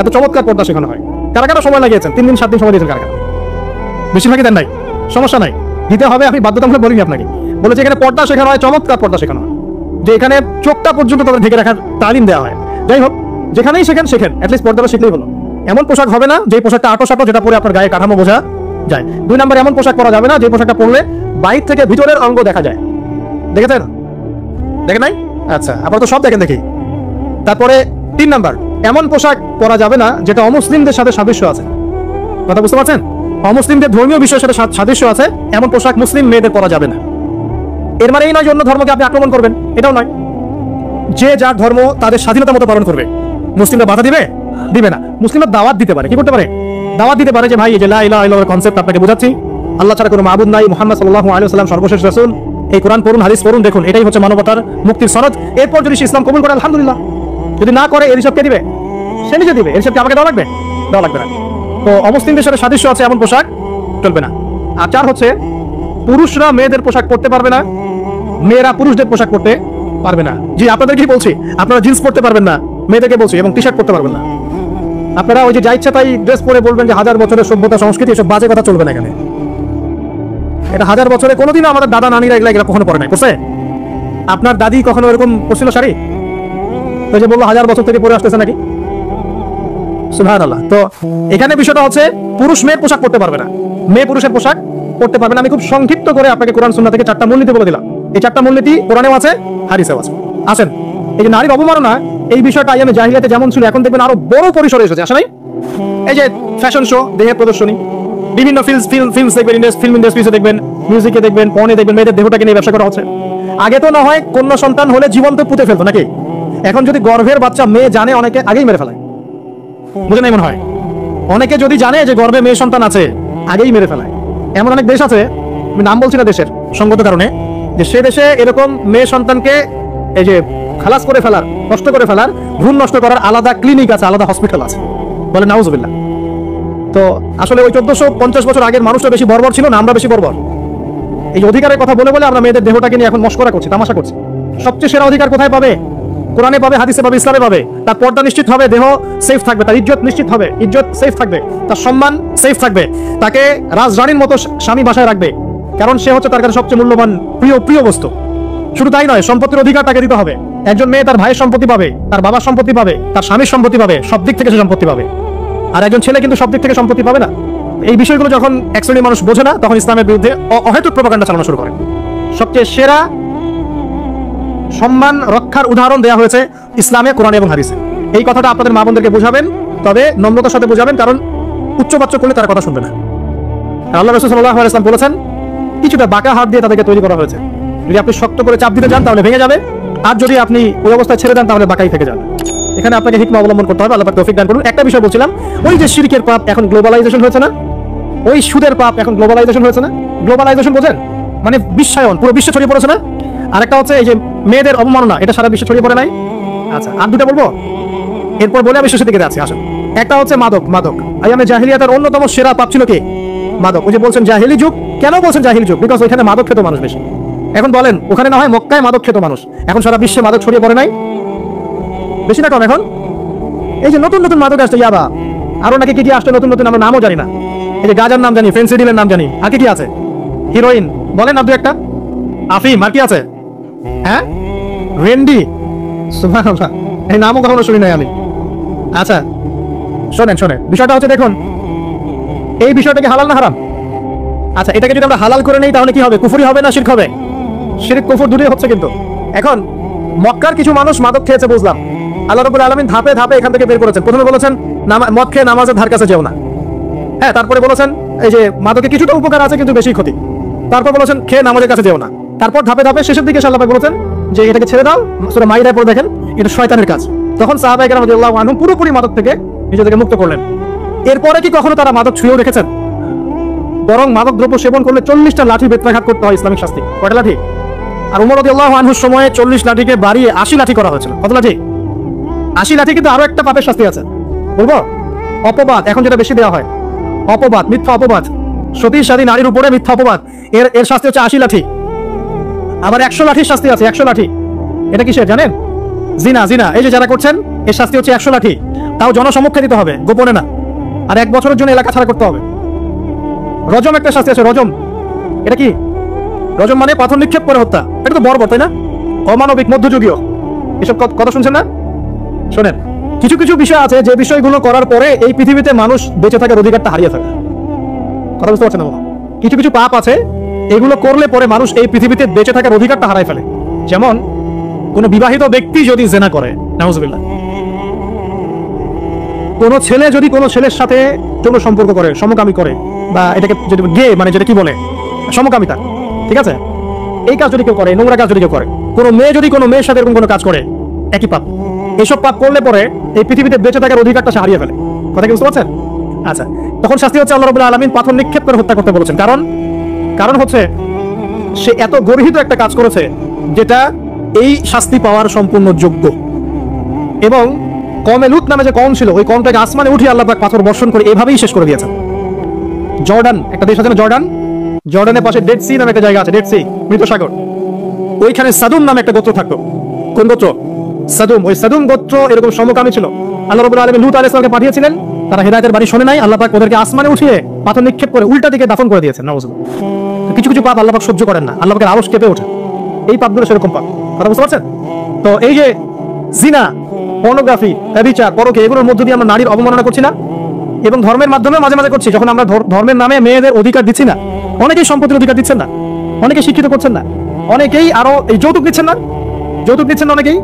A: এত চমৎকার পর্দা শেখানো হয়। কারা কারা সময় লাগিয়েছেন? 3 দিন 7 দিন সময় দিয়েছেন কারা কারা? বেশিরভাগই দেন নাই, সমস্যা নাই, দিতে হবে। আমি বাধ্যতামূলক বলিনি আপনাকে, বলেছি এখানে পর্দা শেখানো হয়, চমৎকার পর্দা শেখানো হয়, যে এখানে চোখটা পর্যন্ত তাদের ঢেকে রাখার তালিম দেওয়া হয়। যাই হোক, যেখানেই শেখেন অ্যাটলিস্ট পর্দাটা শিখলেই হলো। এমন পোশাক হবে না যে পোশাকটা আটো সাটো, যেটা পরে আপনার গায়ে কাঠামো বোঝা যায়। 2 নম্বর, এমন পোশাক পরা যাবে না যে পোশাকটা পরলে বাইরে থেকে ভিতরের অঙ্গ দেখা যায়। দেখেছেন? দেখেন নাই? আচ্ছা, আপনারা তো সব দেখেন দেখি। তারপরে 3 নম্বর, এমন পোশাক পরা যাবে না যেটা অমুসলিমদের সাথে সাদৃশ্য আছে। কথা বুঝতে পারছেন? অমুসলিমদের ধর্মীয় বিষয়ের সাথে সাদৃশ্য আছে এমন পোশাক মুসলিম মেয়েদের পরা যাবে না। এর মানে এই নয় যে অন্য ধর্মকে আপনি আক্রমণ করবেন, এটাও নয়। যে যার ধর্ম তাদের স্বাধীনতা মতো পালন করবে। মুসলিমরা বাধা দিবে? দিবে না। মুসলিমরা দাওয়াত দিতে পারে। কি করতে পারে? দাওয়াত দিতে পারে যে ভাই, এই যে লা ইলাহা ইল্লাল্লাহর কনসেপ্ট আপনাকে বোঝাচ্ছি, আল্লাহ ছাড়া কোনো মাবুদ নাই, মুহাম্মদ সাল্লাল্লাহু আলাইহি ওয়াসাল্লাম সর্বশেষ রাসূল, এই কোরআন পড়ুন, হাদিস পড়ুন, দেখুন এটাই হচ্ছে মানবতার মুক্তির সনদ। এরপর যদি সে ইসলাম কবুল করে আলহামদুলিল্লাহ, যদি না করে এর হিসাব কে দিবে? সে নিজে দিবে। এর হিসাব কি আমাকে দেওয়া লাগবে? দেওয়া লাগবে না। তো অমুসলিমদের সাথে সাদৃশ্য আছে এমন পোশাক চলবে না। আর 4 হচ্ছে, পুরুষরা মেয়েদের পোশাক পরতে পারবে না, মেয়েরা পুরুষদের পোশাক পরতে পারবে না। জি, আপনাদের কি বলছি, আপনারা জিন্স পরতে পারবেন না, মেয়েদেরকে বলছি, এবং টি শার্ট পরতে পারবেন না। আপনারা ওই যে যা ইচ্ছা তাই ড্রেস পরে বলবেন যে 1000 বছরের সভ্যতা সংস্কৃতি, এসব বাজে কথা চলবে না এখানে। এটা 1000 বছরে কোনোদিনও আমাদের দাদা নানিরা এগুলা কখনো পরে নাই। করছে? আপনার দাদি কখনো এরকম পরছিল শাড়ি? তো যে বললো 1000 বছর থেকে পরে আসতেছে নাকি? সুবহানাল্লাহ। তো এখানে বিষয়টা হচ্ছে, পুরুষ মেয়ের পোশাক পরতে পারবে না, মেয়ে পুরুষের পোশাক পরতে পারবে না। আমি খুব সংক্ষিপ্ত করে আপনাকে কোরআন সুন্নাহ থেকে 4টা মূলনীতি বলে দিলাম। এই 4টা মূলনীতি কোরআনেও আছে, হাদিসেও আছে। আসেন, এই যে নারীর অবমাননা, এই বিষয়টা আইয়ামে জাহিলিয়াতে যেমন ছিল, এখন দেখবেন আরো বড় পরিসরে এসেছে। আসে নাই? এই যে ফ্যাশন শো, দেহের প্রদর্শনী, বিভিন্ন ফিল্মস দেখবেন, ফিল্ম ইন্ডাস্ট্রিতে দেখবেন, মিউজিকে দেখবেন, পর্নে দেখবেন, মেয়েদের দেহটাকে নিয়ে ব্যবসা করা হচ্ছে। আগে তো না হয় কন্যা সন্তান হলে জীবন্ত পুঁতে ফেলতো নাকি? এখন যদি গর্ভের বাচ্চা মেয়ে জানে, অনেকে আগেই মেরে ফেলায়। বুঝে নাই মনে হয়? অনেকে যদি জানে যে গর্ভে মেয়ে সন্তান আছে, আগেই মেরে ফেলায়। এমন অনেক দেশ আছে, আমি নাম বলছি না দেশের সঙ্গত কারণে, যে সে দেশে এরকম মেয়ে সন্তানকে এই যে খালাস করে ফেলার, নষ্ট করে ফেলার, ভ্রূণ নষ্ট করার আলাদা ক্লিনিক আছে, আলাদা হসপিটাল আছে। বলে নাউজুবিল্লাহ। তো আসলে ওই 1450 বছর আগের মানুষটা বেশি বর্বর ছিল না, আমরা বেশি বর্বর। এই অধিকারের কথা বলে বলে আমরা মেয়েদের দেহটাকে নিয়ে এখন মস্করা করছি, তামাশা করছি। সবচেয়ে সেরা অধিকার কোথায় পাবে? কোরআনে পাবে, হাদিসে পাবে, ইসলামে পাবে। তার পর্দা নিশ্চিত হবে, দেহ সেফ থাকবে, তার ইজ্জত নিশ্চিত হবে, ইজ্জত সেফ থাকবে, তার সম্মান সেফ থাকবে, তাকে রাজরানীর মতো স্বামী বাসায় রাখবে, কারণ সে হচ্ছে তার কাছে সবচেয়ে মূল্যবান প্রিয় বস্তু। শুধু তাই নয়, সম্পত্তির অধিকার তাকে দিতে হবে। একজন মেয়ে তার ভাইয়ের সম্পত্তি পাবে, তার বাবার সম্পত্তি পাবে, তার স্বামীর সম্পত্তি পাবে, সব দিক থেকে সে সম্পত্তি পাবে। আর একজন ছেলে কিন্তু সব দিক থেকে সম্পত্তি পাবে না। এই বিষয়গুলো যখন এক শ্রেণীর মানুষ বোঝে না, তখন ইসলামের বিরুদ্ধে অহেতুক প্রপাগান্ডা চালানো শুরু করে। সবচেয়ে সেরা সম্মান রক্ষার উদাহরণ দেওয়া হয়েছে ইসলামে, কোরআনে এবং হাদিসে। এই কথাটা আপনাদের মা বোনদেরকে বোঝাবেন, তবে নম্রতার সাথে বোঝাবেন, কারণ উচ্চবাচ্য করলে তার কথা শুনবে না। আল্লাহ রাসূল সাল্লাল্লাহু আলাইহি ওয়াসাল্লাম বলেছেন, কিছুটা বাঁকা হাত দিয়ে তাদেরকে তৈরি করা হয়েছে। যদি আপনি শক্ত করে চাপ দিতে যান তাহলে ভেঙে যাবে, আর যদি আপনি ওই অবস্থায় ছেড়ে দেন তাহলে বাঁকাই থেকে যাবে। এখানে আপনাকে হিকমা অবলম্বন করতে হবে। আল্লাহ পাক তৌফিক দান করুন। একটা বিষয় বলছিলাম, ওই যে শিরকের পাপ এখন গ্লোবালাইজেশন হয়েছে না, ওই সুদের পাপ এখন গ্লোবালাইজেশন হয়েছে না। গ্লোবালাইজেশন বোঝেন? মানে বিশ্বায়ন, পুরো বিশ্বে ছড়িয়ে পড়েছে না। আরেকটা হচ্ছে এই যে মেয়েদের অবমাননা, এটা সারা বিশ্বে ছড়িয়ে পড়ে নাই? আচ্ছা, আর দুটো বলবো, এরপর বলে আমি শেষের দিকে যাচ্ছি। আসুন, একটা হচ্ছে মাদক। মাদক আইয়ামে জাহিলিয়াতের অন্যতম সেরা পাপ ছিল কি? মাদক। ওই যে বলছেন জাহিলি যুগ, কেন বলছেন জাহিলি যুগ? বিকজ ওইখানে মাদক খেত মানুষ বেশি। এখন বলেন, ওখানে না হয় মক্কায় মাদক খেত মানুষ, এখন সারা বিশ্বে মাদক ছড়িয়ে পড়ে নাই? বেশি না কম? এখন এই যে নতুন নতুন মাদক আসছে, ইয়াবা, আরো নাকি কি কি আসছে নতুন নতুন, আমরা নামও জানি না। এই যে গাজার নাম জানি, ফেন্সিডিলের নাম জানি, আর কি আছে? হিরোইন বলেন না দু একটা, আফিম, আর কি আছে? হ্যাঁ, রেন্ডি, সুবহানাল্লাহ, এই নামও কখনো শুনি নাই আমি। আচ্ছা শোনেন, বিষয়টা হচ্ছে, দেখুন এই বিষয়টাকে হালাল না হারাম? আচ্ছা, এটাকে যদি আমরা হালাল করে নেই তাহলে কি হবে? কুফরি হবে না শিরক হবে? শিরক কুফর দূরে হচ্ছে। কিন্তু এখন মক্কার কিছু মানুষ মাদক খেয়েছে বুঝলাম, আল্লাহ রাব্বুল আলামিন ধাপে ধাপে এখান থেকে বের করেছেন। প্রথমে বলেছেন মদ খেয়ে নামাজের ধার কাছে যেও না, হ্যাঁ। তারপরে বলেছেন এই যে মাদকে কিছুটা উপকার আছে কিন্তু বেশি ক্ষতি। তারপর বলেছেন খেয়ে নামাজের কাছে যেও না। তারপর ধাপে ধাপে শেষের দিকে আল্লাহ পাক বলেছেন যে এটাকে ছেড়ে দাও, সূরা মাইদায় পড়ে দেখেন, এটা শয়তানের কাজ। তখন সাহাবায়ে কেরাম রাদিয়াল্লাহু আনহুম পুরোপুরি মাদক থেকে নিজেদেরকে মুক্ত করলেন। এরপরে কি কখনো তারা মাদক ছুঁয়েও রেখেছেন? বরং মাদক দ্রব্য সেবন করলে 40টা লাঠি বেত্রাঘাত করতে হয়, ইসলামিক শাস্তি। কয়টা লাঠি? আর ওমর রাদিয়াল্লাহু আনহুর সময়ে 40 লাঠিকে বাড়িয়ে 80 লাঠি করা হয়েছিল। কত লাঠি? 80 লাঠি। কিন্তু আরো একটা পাপের শাস্তি আছে, বলবো? অপবাদ, এখন যেটা বেশি দেওয়া হয়, অপবাদ, মিথ্যা অপবাদ। সতী সাদী নারীর উপরে মিথ্যা অপবাদ, এর শাস্তি হচ্ছে 80 লাঠি। আবার 100 লাঠির শাস্তি আছে। 100 লাঠি এটা কিসের জানেন? জিনা। এই যে যারা করছেন, এর শাস্তি হচ্ছে 100 লাঠি। তাও জনসমক্ষে দিতে হবে, গোপনে না। আর 1 বছরের জন্য এলাকা ছাড়া করতে হবে। রজম একটা শাস্তি আছে, রজম। এটা কি? রজম মানে পাথর নিক্ষেপ করে হত্যা। এটা তো বর্বর, তাই না? অমানবিক, মধ্যযুগীয়। এসব কথা শুনছেন না? শোনেন, কিছু কিছু বিষয় আছে যে বিষয়গুলো করার পরে এই পৃথিবীতে মানুষ বেঁচে থাকার অধিকারটা হারিয়ে ফেলে। কথা বুঝতে পারছেন না? কিছু কিছু পাপ আছে, এগুলো করলে পরে মানুষ এই পৃথিবীতে বেঁচে থাকার অধিকারটা হারায় ফেলে। যেমন কোন বিবাহিত ব্যক্তি যদি জিনা করে, নাউজুবিল্লাহ, কোন ছেলে যদি কোন ছেলের সাথে যৌন সম্পর্ক করে, সমকামী করে, বা এটাকে যদি গে মানে যেটা কি বলে, সমকামিতা, ঠিক আছে, এই কাজ যদি কেউ করে, নোংরা কাজ যদি কেউ করে, কোন মেয়ে যদি কোনো মেয়ের সাথে এরকম কোনো কাজ করে, একই পাপ। এইসব পাপ করলে পরে এই পৃথিবীতে বেঁচে থাকার অধিকারটা সে হারিয়ে ফেলে। কথা কি বুঝতে পারছেন? আচ্ছা, তখন শাস্তি হচ্ছে আল্লাহ রাব্বুল আলামিন পাথর নিক্ষেপ করে হত্যা করতে বলেছেন। কারণ হচ্ছে সে এত গর্হিত একটা কাজ করেছে যেটা এই শাস্তি পাওয়ার সম্পূর্ণ যোগ্য। এবং কমে লুত নামে যে কম ছিল, ওই কমটাকে আসমানে উঠিয়ে আল্লাহ পাক পাথর বর্ষণ করে এভাবেই শেষ করে দিয়েছেন। জর্ডান একটা দেশ আছে না, জর্ডানের পাশে ডেড সি নামে একটা জায়গা আছে, ডেড সি, মৃত সাগর। ওইখানে সাদুম নামে একটা গোত্র থাকতো। কোন গোত্র? সাদুম। ওই সাদুম গোত্র এরকম সমকামী ছিল। আল্লাহ রাব্বুল আলামিন লূত আলাইহিস সালামকে পাঠিয়েছিলেন, তারা হেদায়েতের বাণী শুনে নাই। আল্লাহ পাক ওদেরকে আসমানে উঠিয়ে পাথর নিক্ষেপ করে উল্টা দিকে দাফন করে দিয়েছেন। নাউজুবিল্লাহ। কিছু কিছু পাপ আল্লাহ পাক সহ্য করেন না, আল্লাহ পাকের আরশ কেঁপে ওঠে। এই পাপগুলো সেরকম পাপ। কথা বুঝতে পারছেন? তো এই যে জিনা, পর্নোগ্রাফি, ব্যভিচার, পরকে, এগুলোর মধ্য দিয়ে আমরা নারীর অবমাননা করছি না? এবং ধর্মের মাধ্যমে মাঝে মাঝে করছি, যখন আমরা ধর্মের নামে মেয়েদের অধিকার দিচ্ছি না। অনেকেই সম্পত্তির অধিকার দিচ্ছেন না, অনেকে শিক্ষিত করছেন না, অনেকেই আরো এই যৌতুক দিচ্ছেন না, অনেকেই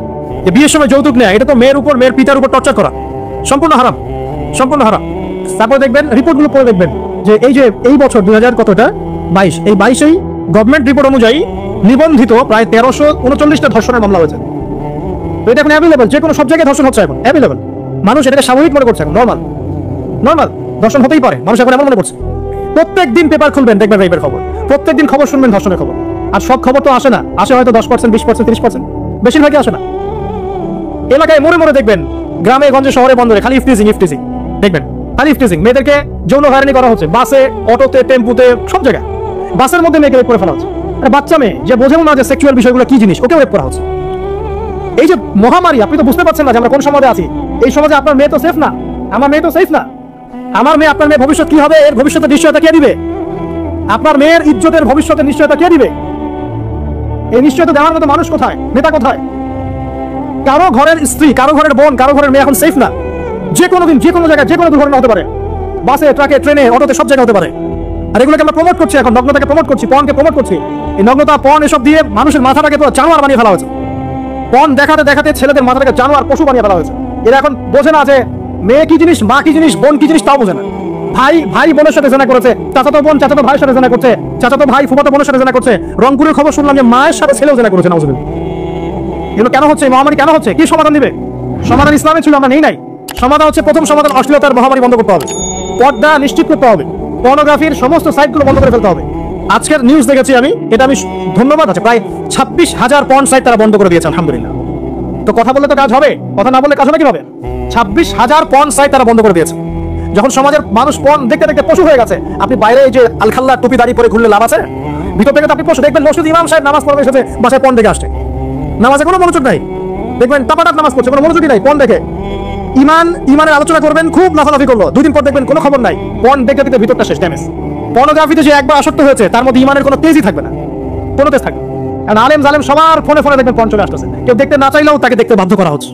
A: বিয়ের সময় যৌতুক নেয়। এটা তো মেয়ের উপর, মেয়ের পিতার উপর টর্চার করা, সম্পূর্ণ হারাম, সম্পূর্ণ হারাম। তারপর দেখবেন রিপোর্টগুলো পড়ে দেখবেন যে এই বছর 2022, এই 22 গভর্নমেন্ট রিপোর্ট অনুযায়ী নিবন্ধিত প্রায় 1339টা ধর্ষণের মামলা হয়েছে। তো এটা এখন অ্যাভেলেবল, যে কোনো সব জায়গায় ধর্ষণ হচ্ছে, এখন অ্যাভেলেবল। মানুষ এটাকে স্বাভাবিক মনে করছে, এখন নর্মাল ধর্ষণ হতেই পারে, মানুষ এখন এমন মনে করছে। প্রত্যেক দিন পেপার খুলবেন, দেখবেন রেপের খবর, প্রত্যেক দিন খবর শুনবেন ধর্ষণের খবর। আর সব খবর তো আসে না, আসে হয়তো 10%, 20%, 30%, বেশিরভাগই আসে না। এলাকায় মোড়ে দেখবেন, গ্রামে গঞ্জে, শহরে বন্দরে খালি ইফটিজিং দেখবেন, খালি ইফটিজিং। মেয়েদেরকে যৌন হয়রানি করা হচ্ছে, বাসে, অটোতে, টেম্পুতে, সব জায়গায়। বাসের মধ্যে মেয়েকে রেপ করে ফেলা হচ্ছে। বাচ্চা মেয়ে যে বোঝেও না যে সেক্সুয়াল বিষয়গুলো কি জিনিস, ওকেও রেপ করা হচ্ছে। এই যে মহামারী, আপনি তো বুঝতে পারছেন না যে আমরা কোন সমাজে আছি। এই সমাজে আপনার মেয়ে তো সেফ না, আমার মেয়ে তো সেফ না। আমার মেয়ে, আপনার মেয়ে ভবিষ্যৎ কি হবে, এর ভবিষ্যতের নিশ্চয়তা কে দিবে? আপনার মেয়ের ইজ্জতের ভবিষ্যতের নিশ্চয়তা কে দিবে? এই নিশ্চয়তা দেওয়ার মতো মানুষ কোথায়, নেতা কোথায়? কারো ঘরের স্ত্রী, কারো ঘরের বোন, কারো ঘরের মেয়ে এখন সেফ না। যে কোনো দিন যে কোনো জায়গায় যে কোনো দুর্ঘটনা হতে পারে, বাসে, ট্রাকে, ট্রেনে, অটোতে, সব জায়গায় হতে পারে। আর এগুলোকে আমরা প্রমোট করছি, এখন নগ্নতাকে প্রমোট করছি, পর্নকে প্রমোট করছি। এই নগ্নতা, পর্ন এসব দিয়ে মানুষের মাথাটাকে পুরো জানোয়ার বানিয়ে ফেলা হয়েছে। পর্ন দেখাতে দেখাতে ছেলেদের মাথাটাকে জানোয়ার, পশু বানিয়ে ফেলা হয়েছে। এরা এখন বোঝে না যে মেয়ে কি জিনিস, মা কি জিনিস, বোন কি জিনিস, তাও বোঝে না। ভাই ভাই বোনের সাথে জেনা করেছে, চাচাতো বোন চাচাতো ভাইয়ের সাথে জেনা করছে, চাচাতো ভাই ফুফাতো বোনের সাথে জেনা করছে। রংপুরের খবর শুনলাম যে মায়ের সাথে ছেলেও জেনা করেছে। নাউজুবিল্লাহ। এগুলো কেন হচ্ছে? মহামারী কেন হচ্ছে? কি সমাধান দিবে? সমাধান ইসলামে ছিল, আমরা নেই নাই। সমাধান হচ্ছে, প্রথম সমাধান অশ্লীলতার মহামারী বন্ধ করতে হবে, পর্দা নিশ্চিত করতে হবে, পর্নোগ্রাফির সমস্ত সাইটগুলো বন্ধ করে ফেলতে হবে। আজকের নিউজ দেখেছি আমি, এটা আমি ধন্যবাদ আছে, প্রায় 26,000 পর্ন সাইট তারা বন্ধ করে দিয়েছে, আলহামদুলিল্লাহ। তো কথা বললে তো কাজ হবে, কথা না বললে কাজ হবে কিভাবে? 26,000 পর্ন সাইট তারা বন্ধ করে দিয়েছে। যখন সমাজের মানুষ পর্ন দেখতে দেখতে পশু হয়ে গেছে, আপনি বাইরে এই যে আলখাল্লা টুপি দাঁড়িয়ে পরে ঘুরলে লাভ আছে? ভিতর থেকে তো আপনি পশু। দেখবেন মসজিদ ইমাম সাহেব নামাজ পড়বে এসেছে, বাসায় পর্ন দেখে আসছে, নামাজে কোনো মনোযোগ নাই। দেখবেন টাপাটাপ নামাজ পড়ছে, কোনো মনোযোগই নাই, পর্ন দেখে। ইমানের আলোচনা করবেন, খুব লাফালাফি করলো, 2 দিন পর দেখবেন কোনো খবর নাই, পর্ন দেখতে দেখতে ভিতরটা শেষ, ড্যামেজ। পর্নোগ্রাফিতে যে একবার আসক্ত হয়েছে, তার মধ্যে ইমানের কোনো তেজই থাকবে না, কোনো তেজ থাকবে। কারণ আলেম জালেম সবার ফোনে ফোনে দেখবেন পর্ন চলে আসতেছে, কেউ দেখতে না চাইলেও তাকে দেখতে বাধ্য করা হচ্ছে।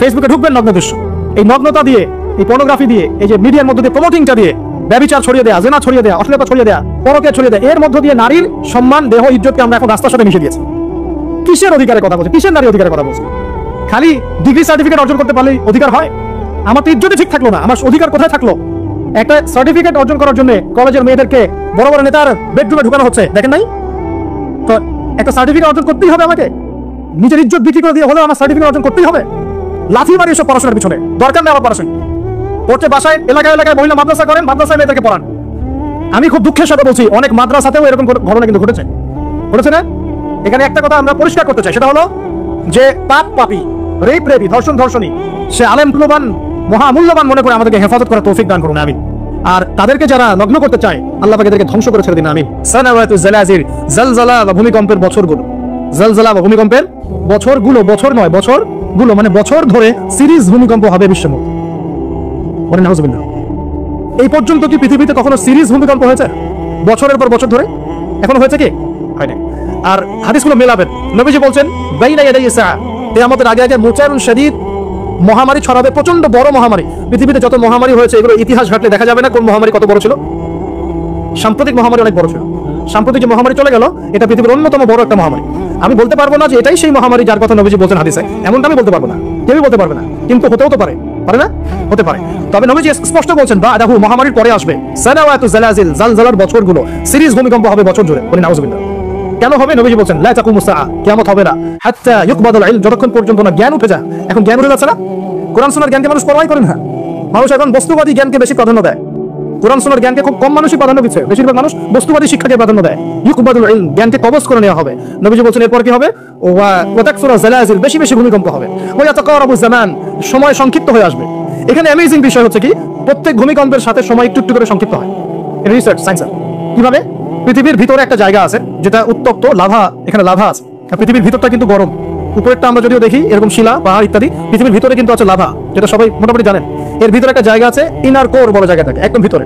A: ফেসবুকে ঢুকবেন, নগ্ন দৃশ্য। এই নগ্নতা দিয়ে, এই পর্নোগ্রাফি দিয়ে, এই যে মিডিয়ার মধ্যে দিয়ে প্রমোটিংটা দিয়ে, ব্যভিচার ছড়িয়ে দেয়া, জেনা ছড়িয়ে দেয়া, অশ্লীলতা ছড়িয়ে দেয়া, পরকে ছড়িয়ে দেয়া, এর মধ্য দিয়ে নারীর সম্মান, দেহ, ইজ্জতকে আমরা এখন রাস্তার সাথে মিশে দিয়েছি। কিসের অধিকারের কথা বলছি? কিসের নারী অধিকারের কথা বলছি? খালি ডিগ্রি সার্টিফিকেট অর্জন করতে পারলেই অধিকার হয়? আমার তো ইজ্জতই ঠিক থাকলো না, আমার অধিকার কোথায় থাকলো? একটা সার্টিফিকেট অর্জন করার জন্য কলেজের মেয়েদেরকে বড় বড় নেতার বেডরুমে ঢুকানো হচ্ছে, দেখেন নাই? তো একটা সার্টিফিকেট অর্জন করতেই হবে আমাকে, নিজের ইজ্জত বিক্রি করে দিয়ে হলেও আমার সার্টিফিকেট অর্জন করতেই হবে। লাথি মারি এসব পড়াশোনার পিছনে, দরকার নেই আমার পড়াশোনা। পড়তে বাসায় এলাকায় এলাকায় মহিলা মাদ্রাসা করেন, মাদ্রাসায় মেয়েদেরকে পড়ান। আমি খুব দুঃখের সাথে বলছি, অনেক মাদ্রাসাতেও এরকম ঘটনা কিন্তু ঘটেছে না? এখানে একটা কথা আমরা পরিষ্কার করতে চাই, সেটা হলো যে পাপ পাপী, রেপ রেপী, ধর্ষণ ধর্ষণী, সে আলেম মূল্যবান, মহামূল্যবান মনে করে আমাদেরকে হেফাজত করার তৌফিক দান করুন, আমিন। আর তাদেরকে যারা নগ্ন করতে চায়, আল্লাহ পাক এদেরকে ধ্বংস করে ছেড়ে দিন, আমিন। সানাওয়াতুজ জালাজিল, জালজালা বা ভূমিকম্পের বছরগুলো, জালজালা বা ভূমিকম্পের বছরগুলো, বছর নয় বছরগুলো, মানে বছর ধরে সিরিজ ভূমিকম্প হবে বিশ্বের মধ্যে, বলেন নাউজুবিল্লাহ। এই পর্যন্ত কি পৃথিবীতে কখনো সিরিজ ভূমিকম্প হয়েছে বছরের পর বছর ধরে? এখনো হয়েছে কি? হয়নি। আর হাদিসগুলো মেলাবেন, নবীজি বলছেন বাইনা ইয়াদাই সাআ, কিয়ামতের আগে আগে মুচারুন শাদীদ, মহামারী ছড়াবে, প্রচন্ড বড় মহামারী। পৃথিবীতে যত মহামারী হয়েছে, এগুলো ইতিহাস ঘাটলে দেখা যাবে না কোন মহামারী কত বড় ছিল। সাম্প্রতিক মহামারী অনেক বড় ছিল। সাম্প্রতিক যে মহামারী চলে গেল, এটা পৃথিবীর অন্যতম বড় একটা মহামারী। আমি বলতে পারবো না যে এটাই সেই মহামারী যার কথা নবীজি বলছেন হাদিসে, এমনটা আমি বলতে পারবো না, কেউই বলতে পারবে না, কিন্তু হতেও তো পারে, পারে না? হতে পারে। তবে নবীজি স্পষ্ট বলছেন বাদাহু, মহামারীর পরে আসবে সানাওয়াতুজ জালাজিল, জালজালার বছরগুলো, সিরিজ ভূমিকম্প হবে বছর জুড়ে, বলি নাউজুবিল্লাহ। কেন হবে? নবীজি বলছেন লা তাকুমুস সাআ, কিয়ামত হবে না হাত্তা ইউকবাদুল ইলম, যতক্ষণ পর্যন্ত না জ্ঞান উঠে যায়। এখন জ্ঞান উঠে যাচ্ছে না, কোরআন সুন্নাহর জ্ঞানকে মানুষ পরোয়াই করে না। মানুষ এখন বস্তুবাদী জ্ঞানকে বেশি প্রাধান্য দেয়, কোরআন সুন্নাহর জ্ঞানকে খুব কম মানুষই প্রাধান্য দিচ্ছে। বেশিরভাগ মানুষ বস্তুবাদী শিক্ষাকে প্রাধান্য দেয়। ইউকবাদুল ইলম, জ্ঞানকে কবজ করে নেওয়া হবে। নবীজি বলছেন এরপর কি হবে? ওয়া তাকসুরু জালাজিল, বেশি বেশি ভূমিকম্প হবে। ওয়া ইয়াতাকারাবু জামান, সময় সংক্ষিপ্ত হয়ে আসবে। এখানে অ্যামেজিং বিষয় হচ্ছে কি, প্রত্যেক ভূমিকম্পের সাথে সময় একটু একটু করে সংক্ষিপ্ত হয়। রিসার্চ সায়েন্স কিভাবে? পৃথিবীর ভিতরে একটা জায়গা আছে যেটা উত্তপ্ত লাভা, এখানে লাভা আছে। পৃথিবীর ভিতরটা কিন্তু গরম, উপরেরটা আমরা যদিও দেখি এরকম শিলা, পাহাড় ইত্যাদি, পৃথিবীর ভিতরে কিন্তু আছে লাভা, যেটা সবাই মোটামুটি জানেন। এর ভিতরে একটা জায়গা আছে, ইনার কোর বড় জায়গা থাকে একদম ভিতরে।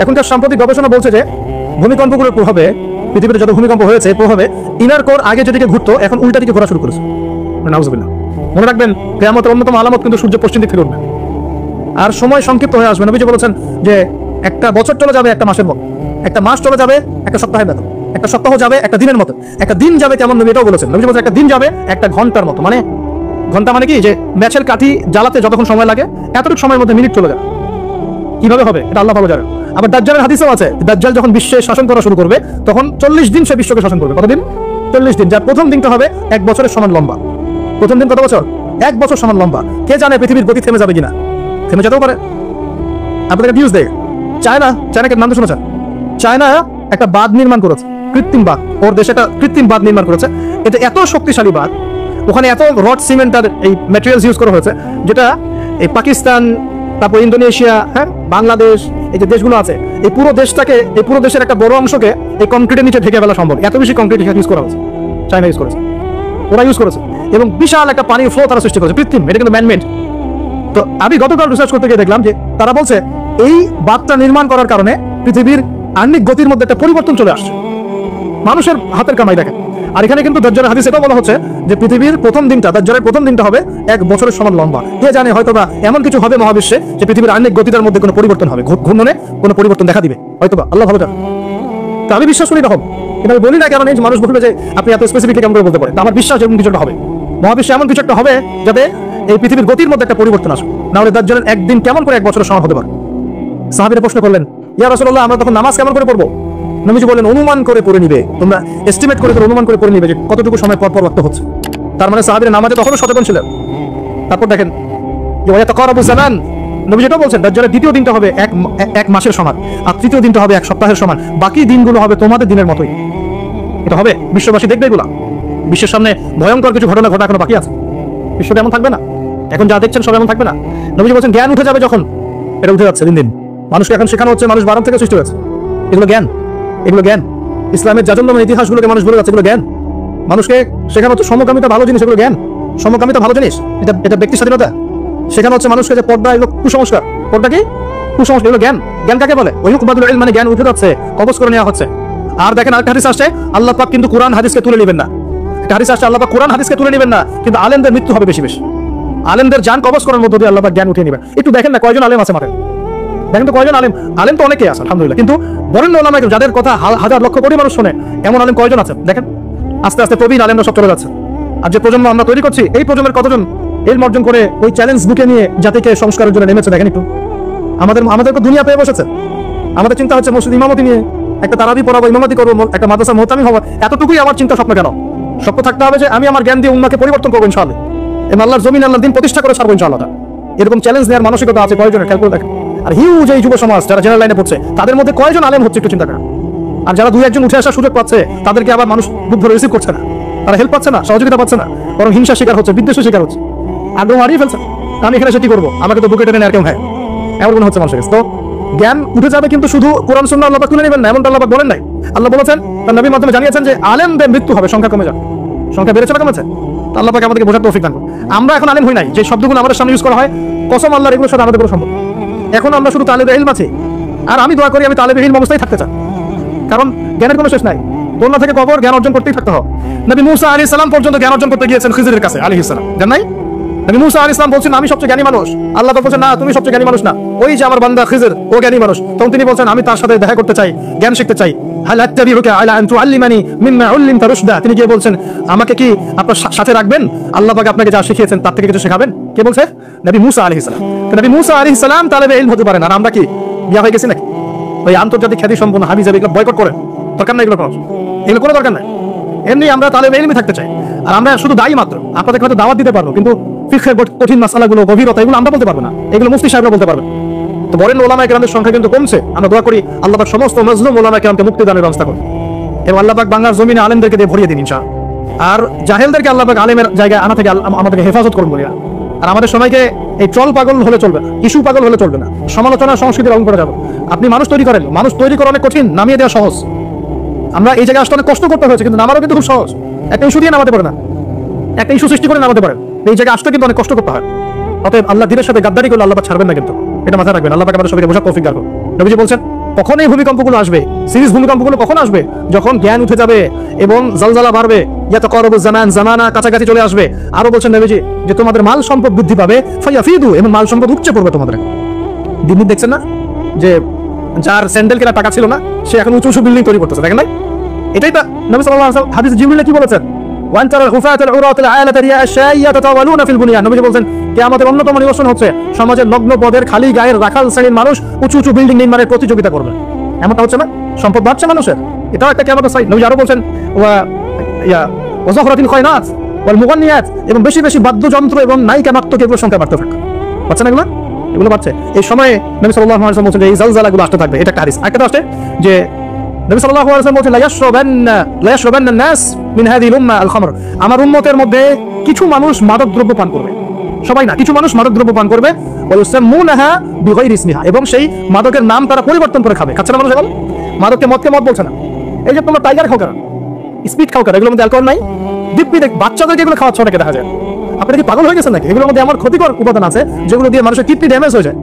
A: এখনকার সাম্প্রতিক গবেষণা বলছে যে ভূমিকম্পগুলোর প্রভাবে, পৃথিবীতে যত ভূমিকম্প হয়েছে এর প্রভাবে ইনার কোর আগে যেদিকে ঘুরতো, এখন উল্টা দিকে ঘোরা শুরু করেছে। নাউজুবিল্লাহ। মনে রাখবেন, কিয়ামতের অন্যতম আলামত কিন্তু সূর্য পশ্চিম দিক থেকে উঠবে, আর সময় সংক্ষিপ্ত হয়ে আসবে। নবীজি বলেছেন যে একটা বছর চলে যাবে একটা মাসের মতো, একটা মাস চলে যাবে একটা সপ্তাহের মতো, একটা সপ্তাহ যাবে একটা দিনের মতো, একটা দিন যাবে কেমন, নবী এটাও বলেছেন। নবীজি বলেছেন একটা দিন যাবে একটা ঘন্টার মতো। মানে ঘন্টা মানে কি, যে ম্যাচের কাঠি জ্বালাতে যতক্ষণ সময় লাগে, এতটুকু সময়ের মধ্যে মিনিট চলে যাবে। কিভাবে হবে এটা আল্লাহ ভালো জানে। আবার দাজ্জালের হাদিসেও আছে, দাজ্জাল যখন বিশ্বে শাসন করা শুরু করবে, তখন 40 দিন সে বিশ্বকে শাসন করবে। কতদিন? 40 দিন। যার প্রথম দিনটা হবে 1 বছরের সমান লম্বা। প্রথম দিন কত বছর? 1 বছর সমান লম্বা। কে জানে পৃথিবীর গতি থেমে যাবে কিনা? থেমে যেতেও পারে। আপনাদের নিউজ দেয়, চায়নাকে নাম তো শুনেছেন? চায়না একটা বাঁধ নির্মাণ করেছে, কৃত্রিম বাঁধ। ওর দেশে একটা কৃত্রিম বাঁধ নির্মাণ করেছে। এটা এত শক্তিশালী বাঁধ, ওখানে এত রড সিমেন্ট আর এই ম্যাটেরিয়ালস ইউজ করা হয়েছে, যেটা এই পাকিস্তান, তারপর ইন্দোনেশিয়া, হ্যাঁ, বাংলাদেশ, এই যে দেশগুলো আছে, এই পুরো দেশটাকে, এই পুরো দেশের একটা বড় অংশকে এই কংক্রিটের নিচে ঢেকে ফেলা সম্ভব। এত বেশি কংক্রিট ইউজ করা হয়েছে, চায়না ইউজ করেছে, ওরা ইউজ করেছে। এবং বিশাল একটা পানির ফ্লো তারা সৃষ্টি করেছে, কৃত্রিম, এটা কিন্তু ম্যানমেড। তো আমি গতকাল রিসার্চ করতে গিয়ে দেখলাম যে তারা বলছে এই বাঁধটা নির্মাণ করার কারণে পৃথিবীর আহ্নিক গতির মধ্যে একটা পরিবর্তন চলে আসছে। মানুষের হাতের কামাই দেখেন, আর এখানে কিন্তু দাজ্জালের হাদিস এটাও বলা হচ্ছে যে পৃথিবীর প্রথম দিনটা, দাজ্জালের প্রথম দিনটা হবে 1 বছরের সমান লম্বা। কে জানে, হয়তোবা এমন কিছু হবে মহাবিশ্বে যে পৃথিবীর আইনিক গতিটার মধ্যে কোনো পরিবর্তন হবে, ঘূর্ণনে কোনো পরিবর্তন দেখা দিবে হয়তোবা, আল্লাহ ভালো জানে। তো আমি বিশ্বাস করি এরকম, কিন্তু আমি বলি না কারণ এই যে মানুষ বলবে যে আপনি এত স্পেসিফিকলি কেমন করে বলতে পারেন। আমার বিশ্বাস এরকম কিছু একটা হবে, মহাবিশ্বে এমন কিছু একটা হবে যাতে এই পৃথিবীর গতির মধ্যে একটা পরিবর্তন আসবে। না হলে দাজ্জালের একদিন কেমন করে 1 বছরের সমান হতে পারে? সাহাবীরা প্রশ্ন করলেন, ইয়া রাসূলুল্লাহ, আমরা তখন নামাজ কেমন করে পড়বো? নবীজি বললেন, অনুমান করে পড়ে নিবে, তোমরা এস্টিমেট করে অনুমান করে পড়ে নিবে যে কতটুকু সময় পর পর ওয়াক্ত হচ্ছে। তার মানে সাহাবীরা নামাজে তখনও সচেতন ছিলেন। তারপর দেখেন যে ওয়ায়াতাকারাবু জামান, নবী যেটা বলছেন দাজ্জালের দ্বিতীয় দিনটা হবে এক মাসের সমান, আর তৃতীয় দিনটা হবে 1 সপ্তাহের সমান, বাকি দিনগুলো হবে তোমাদের দিনের মতোই। এটা হবে, বিশ্ববাসী দেখবে এগুলা। বিশ্বের সামনে ভয়ঙ্কর কিছু ঘটনা ঘটা এখনো বাকি আছে, বিশ্বটা এমন থাকবে না। এখন যা দেখছেন সব এমন থাকবে না। নবীজি বলছেন জ্ঞান উঠে যাবে যখন, এটা উঠে যাচ্ছে দিন দিন। মানুষকে এখন শেখানো হচ্ছে, মানুষ বারণ থেকে সৃষ্টি হয়েছে, এগুলো জ্ঞান, এগুলো জ্ঞান। ইসলামের জাজল্যমান ইতিহাসগুলোকে মানুষ বলে যাচ্ছে এগুলো জ্ঞান। মানুষকে শেখানো হচ্ছে সমকামিতা ভালো জিনিস, এগুলো জ্ঞান। সমকামিতা ভালো জিনিস, এটা ব্যক্তি স্বাধীনতা। শেখানো হচ্ছে মানুষকে যে পর্দা, এগুলো কুসংস্কার। পর্দা কি? কুসংস্কার। এগুলো জ্ঞান। জ্ঞান কাকে বলে? ওয়ায়ুকবাদুল ইলম, মানে জ্ঞান উঠে যাচ্ছে, কবজ করে নেওয়া হচ্ছে। আর দেখেন আরেকটা হাদিস আসছে, আল্লাহ পাক কিন্তু কোরআন হাদিসকে তুলে নেবেন না। একটা হাদিস আসছে, আল্লাহ পাক কোরআন হাদিসকে তুলে নেবেন না, কিন্তু আলেমদের মৃত্যু হবে বেশি বেশি। আলেমদের জান কবজ করার মধ্য দিয়ে আল্লাহ পাক জ্ঞান উঠিয়ে নেবেন। একটু দেখেন না কয়জন আলেম আছে মাঠে, দেখেন তো কয়জন আলেম। আলেম তো অনেকেই আছে আলহামদুলিল্লাহ, কিন্তু বরেণ্য ওলামা যাদের কথা হাজার লক্ষ কোটি মানুষ শোনে, এমন আলেম কয়জন আছে দেখেন। আস্তে আস্তে প্রবীণ আলেমরা সব চলে যাচ্ছে। আর যে প্রজন্ম আমরা তৈরি করছি, এই প্রজন্মের কতজন এলম অর্জন করে ওই চ্যালেঞ্জ বুকে নিয়ে জাতিকে সংস্কারের জন্য নেমেছে দেখেন একটু। আমাদেরকে দুনিয়া পেয়ে বসেছে। আমাদের চিন্তা হচ্ছে মসজিদ ইমামতি নিয়ে, একটা তারাবি পড়াবো, ইমামতি করবো, একটা মাদ্রাসা মোহতামি হবো, এতটুকুই আমার চিন্তা স্বপ্ন। কেন? স্বপ্ন থাকতে হবে যে আমি আমার জ্ঞান দিয়ে উম্মাহকে পরিবর্তন করবো ইনশাআল্লাহ, এবং আল্লাহর জমিন, আল্লাহর দিন প্রতিষ্ঠা করে ছাড়বো ইনশাআল্লাহ। এরকম চ্যালেঞ্জ নেওয়ার মানসিকতা আছে কয়জনের, খেয়াল করে দেখেন। আর হিউজ এই যুব সমাজ যারা জেনারেল লাইনে পড়ছে, তাদের মধ্যে কয়জন আলেম হচ্ছে একটু চিন্তা করেন। আর যারা 2-1 জন উঠে আসার সুযোগ পাচ্ছে, তাদেরকে আবার মানুষ বুক ধরে রিসিভ করছে না, তারা হেল্প পাচ্ছে না, সহযোগিতা পাচ্ছে না, বরং হিংসার শিকার হচ্ছে, বিদ্বেষের শিকার হচ্ছে, আগ্রহ হারিয়ে ফেলছে। আমি এখানে সেটি করবো, আমাকে তো বুকে টেনে আর কেউ হয়, এমন মনে হচ্ছে মানুষের। তো জ্ঞান উঠে যাবে, কিন্তু শুধু কোরআন সুন্নাহ আল্লাহ পাক তুলে নেবেন না, এমনটা আল্লাহ পাক বলেন নাই। আল্লাহ বলেছেন, তার নবীর মাধ্যমে জানিয়েছেন যে আলেমদের মৃত্যু হবে, সংখ্যা কমে যাবে। সংখ্যা বেড়েছে না কমেছে? আল্লাহ পাক আমাদেরকে বোঝার তৌফিক দান করুন। আমরা এখন আলেম হই নাই, যে শব্দগুলো আমাদের সামনে ইউজ করা হয়, কসম আল্লাহর, এগুলোর সাথে আমাদের কোনো সম্পর্ক। এখন আমরা শুধু তালেবে ইলম আছি, আর আমি দোয়া করি আমি তালেবে ইলম অবস্থায় থাকতে চাই, কারণ জ্ঞানের কোনো শেষ নাই। দোলনা থেকে কবর, জ্ঞান অর্জন করতেই থাকতে হবে। নবী মুসা আলাইহিস সালাম পর্যন্ত জ্ঞান অর্জন করতে গিয়েছেন খিজিরের কাছে আলাইহিস সালাম, জানেন নাই? নবী মুসা আলাইহিস সালাম বলছেন আমি সবচেয়ে জ্ঞানী মানুষ, আল্লাহ পাক বলছেন না, তুমি সবচেয়ে জ্ঞানী মানুষ না, ওই যে আমার বান্দা খিজির, ও জ্ঞানী মানুষ। তখন তিনি বলছেন আমি তার সাথে দেখা করতে চাই, জ্ঞান শিখতে চাই। হাল আত্তাবিউকা আলা আন তুআল্লিমানি মিম্মা উল্লিমতা রুশদা, তিনি গিয়ে বলছেন আমাকে কি আপনার সাথে রাখবেন, আল্লাহ পাক আপনাকে যা শিখিয়েছেন তার থেকে কিছু শেখাবেন? কে বলছে? নবী মুসা আলাইহিস সালাম। তো নবী মুসা আলাইহিস সালাম তালেবে ইলম হতে পারেন, আর আমরা কি বিয়া হয়ে গেছি নাকি? ওই আন্তর্জাতিক খ্যাতি সম্পন্ন হাবিজাবি এগুলো বয়কট করে দরকার নাই, এগুলো কোনো দরকার নাই। এমনি আমরা তালেবে ইলমই থাকতে চাই। আর আমরা শুধু দায়ী মাত্র, আপনাদের হয়তো দাওয়াত দিতে পারবো, কিন্তু ফিকহের কঠিন মাসালাগুলো, গভীরতা, এগুলো আমরা বলতে পারবো না, এগুলো মুফতি সাহেবরা বলতে পারবেন। তো বরেণ্য ওলামায়ে কেরামের সংখ্যা কিন্তু কমছে। আমরা দোয়া করি আল্লাহ পাক সমস্ত মাজলুম ওলামায়ে কেরামকে মুক্তি দানের ব্যবস্থা করুন, এবং আল্লাহ পাক বাংলার জমিনে আলেমদেরকে দিয়ে ভরিয়ে দিন ইনশাআল্লাহ। আর জাহেলদেরকে আল্লাহ পাক আলেমের জায়গায় আনা থেকে আমাদেরকে হেফাজত করুন বলিয়া। আর আমাদের সময়কে এই ট্রল পাগল হলে চলবে না, ইস্যু পাগল হলে চলবে না, সমালোচনা সংস্কৃতির রং করে যাবে। আপনি মানুষ তৈরি করেন, মানুষ তৈরি করা অনেক কঠিন, নামিয়ে দেওয়া সহজ। আমরা এই জায়গায় আসতে অনেক কষ্ট করতে হয়েছে, কিন্তু নামারও কিন্তু খুব সহজ। একটা ইস্যু দিয়ে নামাতে পারে না, একটা ইস্যু সৃষ্টি করে নামাতে পারেন। এই জায়গায় আসতে কিন্তু অনেক কষ্ট করতে হয়। অতএব আল্লাহ দিনের সাথে গাদ্দারি করলে আল্লাহ পাক ছাড়বেন না, কিন্তু এটা মাথায় রাখবেন। আল্লাহ পাক আমাদের সবাইকে বোঝার তৌফিক দান করুন। নবীজি বলছেন কখন এই ভূমিকম্পগুলো আসবে, সিরিজ ভূমিকম্পগুলো কখন আসবে? যখন জ্ঞান উঠে যাবে এবং জালজালা বাড়বে, ইয়াতাকারাবু জামান, জামানা কাছাকাছি চলে আসবে। আরো বলছেন নবীজি যে তোমাদের মাল সম্পদ বৃদ্ধি পাবে, ফায়াফিদু, এবং মাল সম্পদ উপচে পড়বে তোমাদের। দিন দিন দেখছেন না যে যার স্যান্ডেল কেনা টাকা ছিল না, সে এখন উঁচু উঁচু বিল্ডিং তৈরি করতেছে, দেখেন নাই? এটাই তো নবী সাল্লাল্লাহু আলাইহি ওয়াসাল্লাম হাদিস জিবরিলে কি বলেছেন? ওয়ান তারাল হুফাতাল উরাতাল আয়ালাতা রিয়া আশ-শাইয়া তাতাওয়ালুনা ফিল বুনিয়ান। নবীজি বলেন কিয়ামতের অন্যতম নিদর্শন হচ্ছে সমাজের নগ্ন পদের খালি গায়ের রাখাল শ্রেণীর মানুষ উঁচু উঁচু বিল্ডিং নির্মাণের প্রতিযোগিতা করবে। এমনটা হচ্ছে না? সম্পদ বাড়ছে মানুষের, এটাও একটা কিয়ামতের সাইন। নবী আরো বলেন ওয়া যাহরাতিল খায়নাত ওয়াল মুগান্নিয়াত, এবং বেশি বেশি বাদ্যযন্ত্র এবং নায়িকা নাট্যক এগুলোর সংখ্যা বাড়তে থাকবে। বাড়ছে না এগুলো বাড়ছে। এই সময়ে নবী সাল্লাল্লাহু আলাইহি ওয়াসাল্লাম বলেন যে এই জালজালাগুলো আসতে থাকবে, এটা একটা হাদিস। একটা আসছে যে নবী সাল্লাল্লাহু আলাইহি ওয়াসাল্লাম বলেন লা ইয়াশরাবান্না নাস মিন হাযিহিল উম্মাহ আল খামর, আমার উম্মতের মধ্যে কিছু মানুষ মাদক দ্রব্য পান করবে, সবাই না, কিছু মানুষ মাদক দ্রব্য পান করবে, ওয়া ইউসাম্মুনাহা বিগাইরি ইসমিহা, এবং সেই মাদকের নাম তারা পরিবর্তন করে খাবে। খাচ্ছে না মানুষ এখন? মাদককে মদকে মদ বলছে না। এই যে তোমরা টাইগার খাও কেন, স্পিড খাও কেন, এগুলোর মধ্যে অ্যালকোহল নাই? দিব্যি বাচ্চাদেরকে এগুলো খাওয়াচ্ছে অনেকে দেখা যায়। আপনারা কি পাগল হয়ে গেছেন নাকি? এগুলোর মধ্যে আমার ক্ষতিকর উপাদান আছে যেগুলো দিয়ে মানুষের কিডনি ড্যামেজ হয়ে যায়।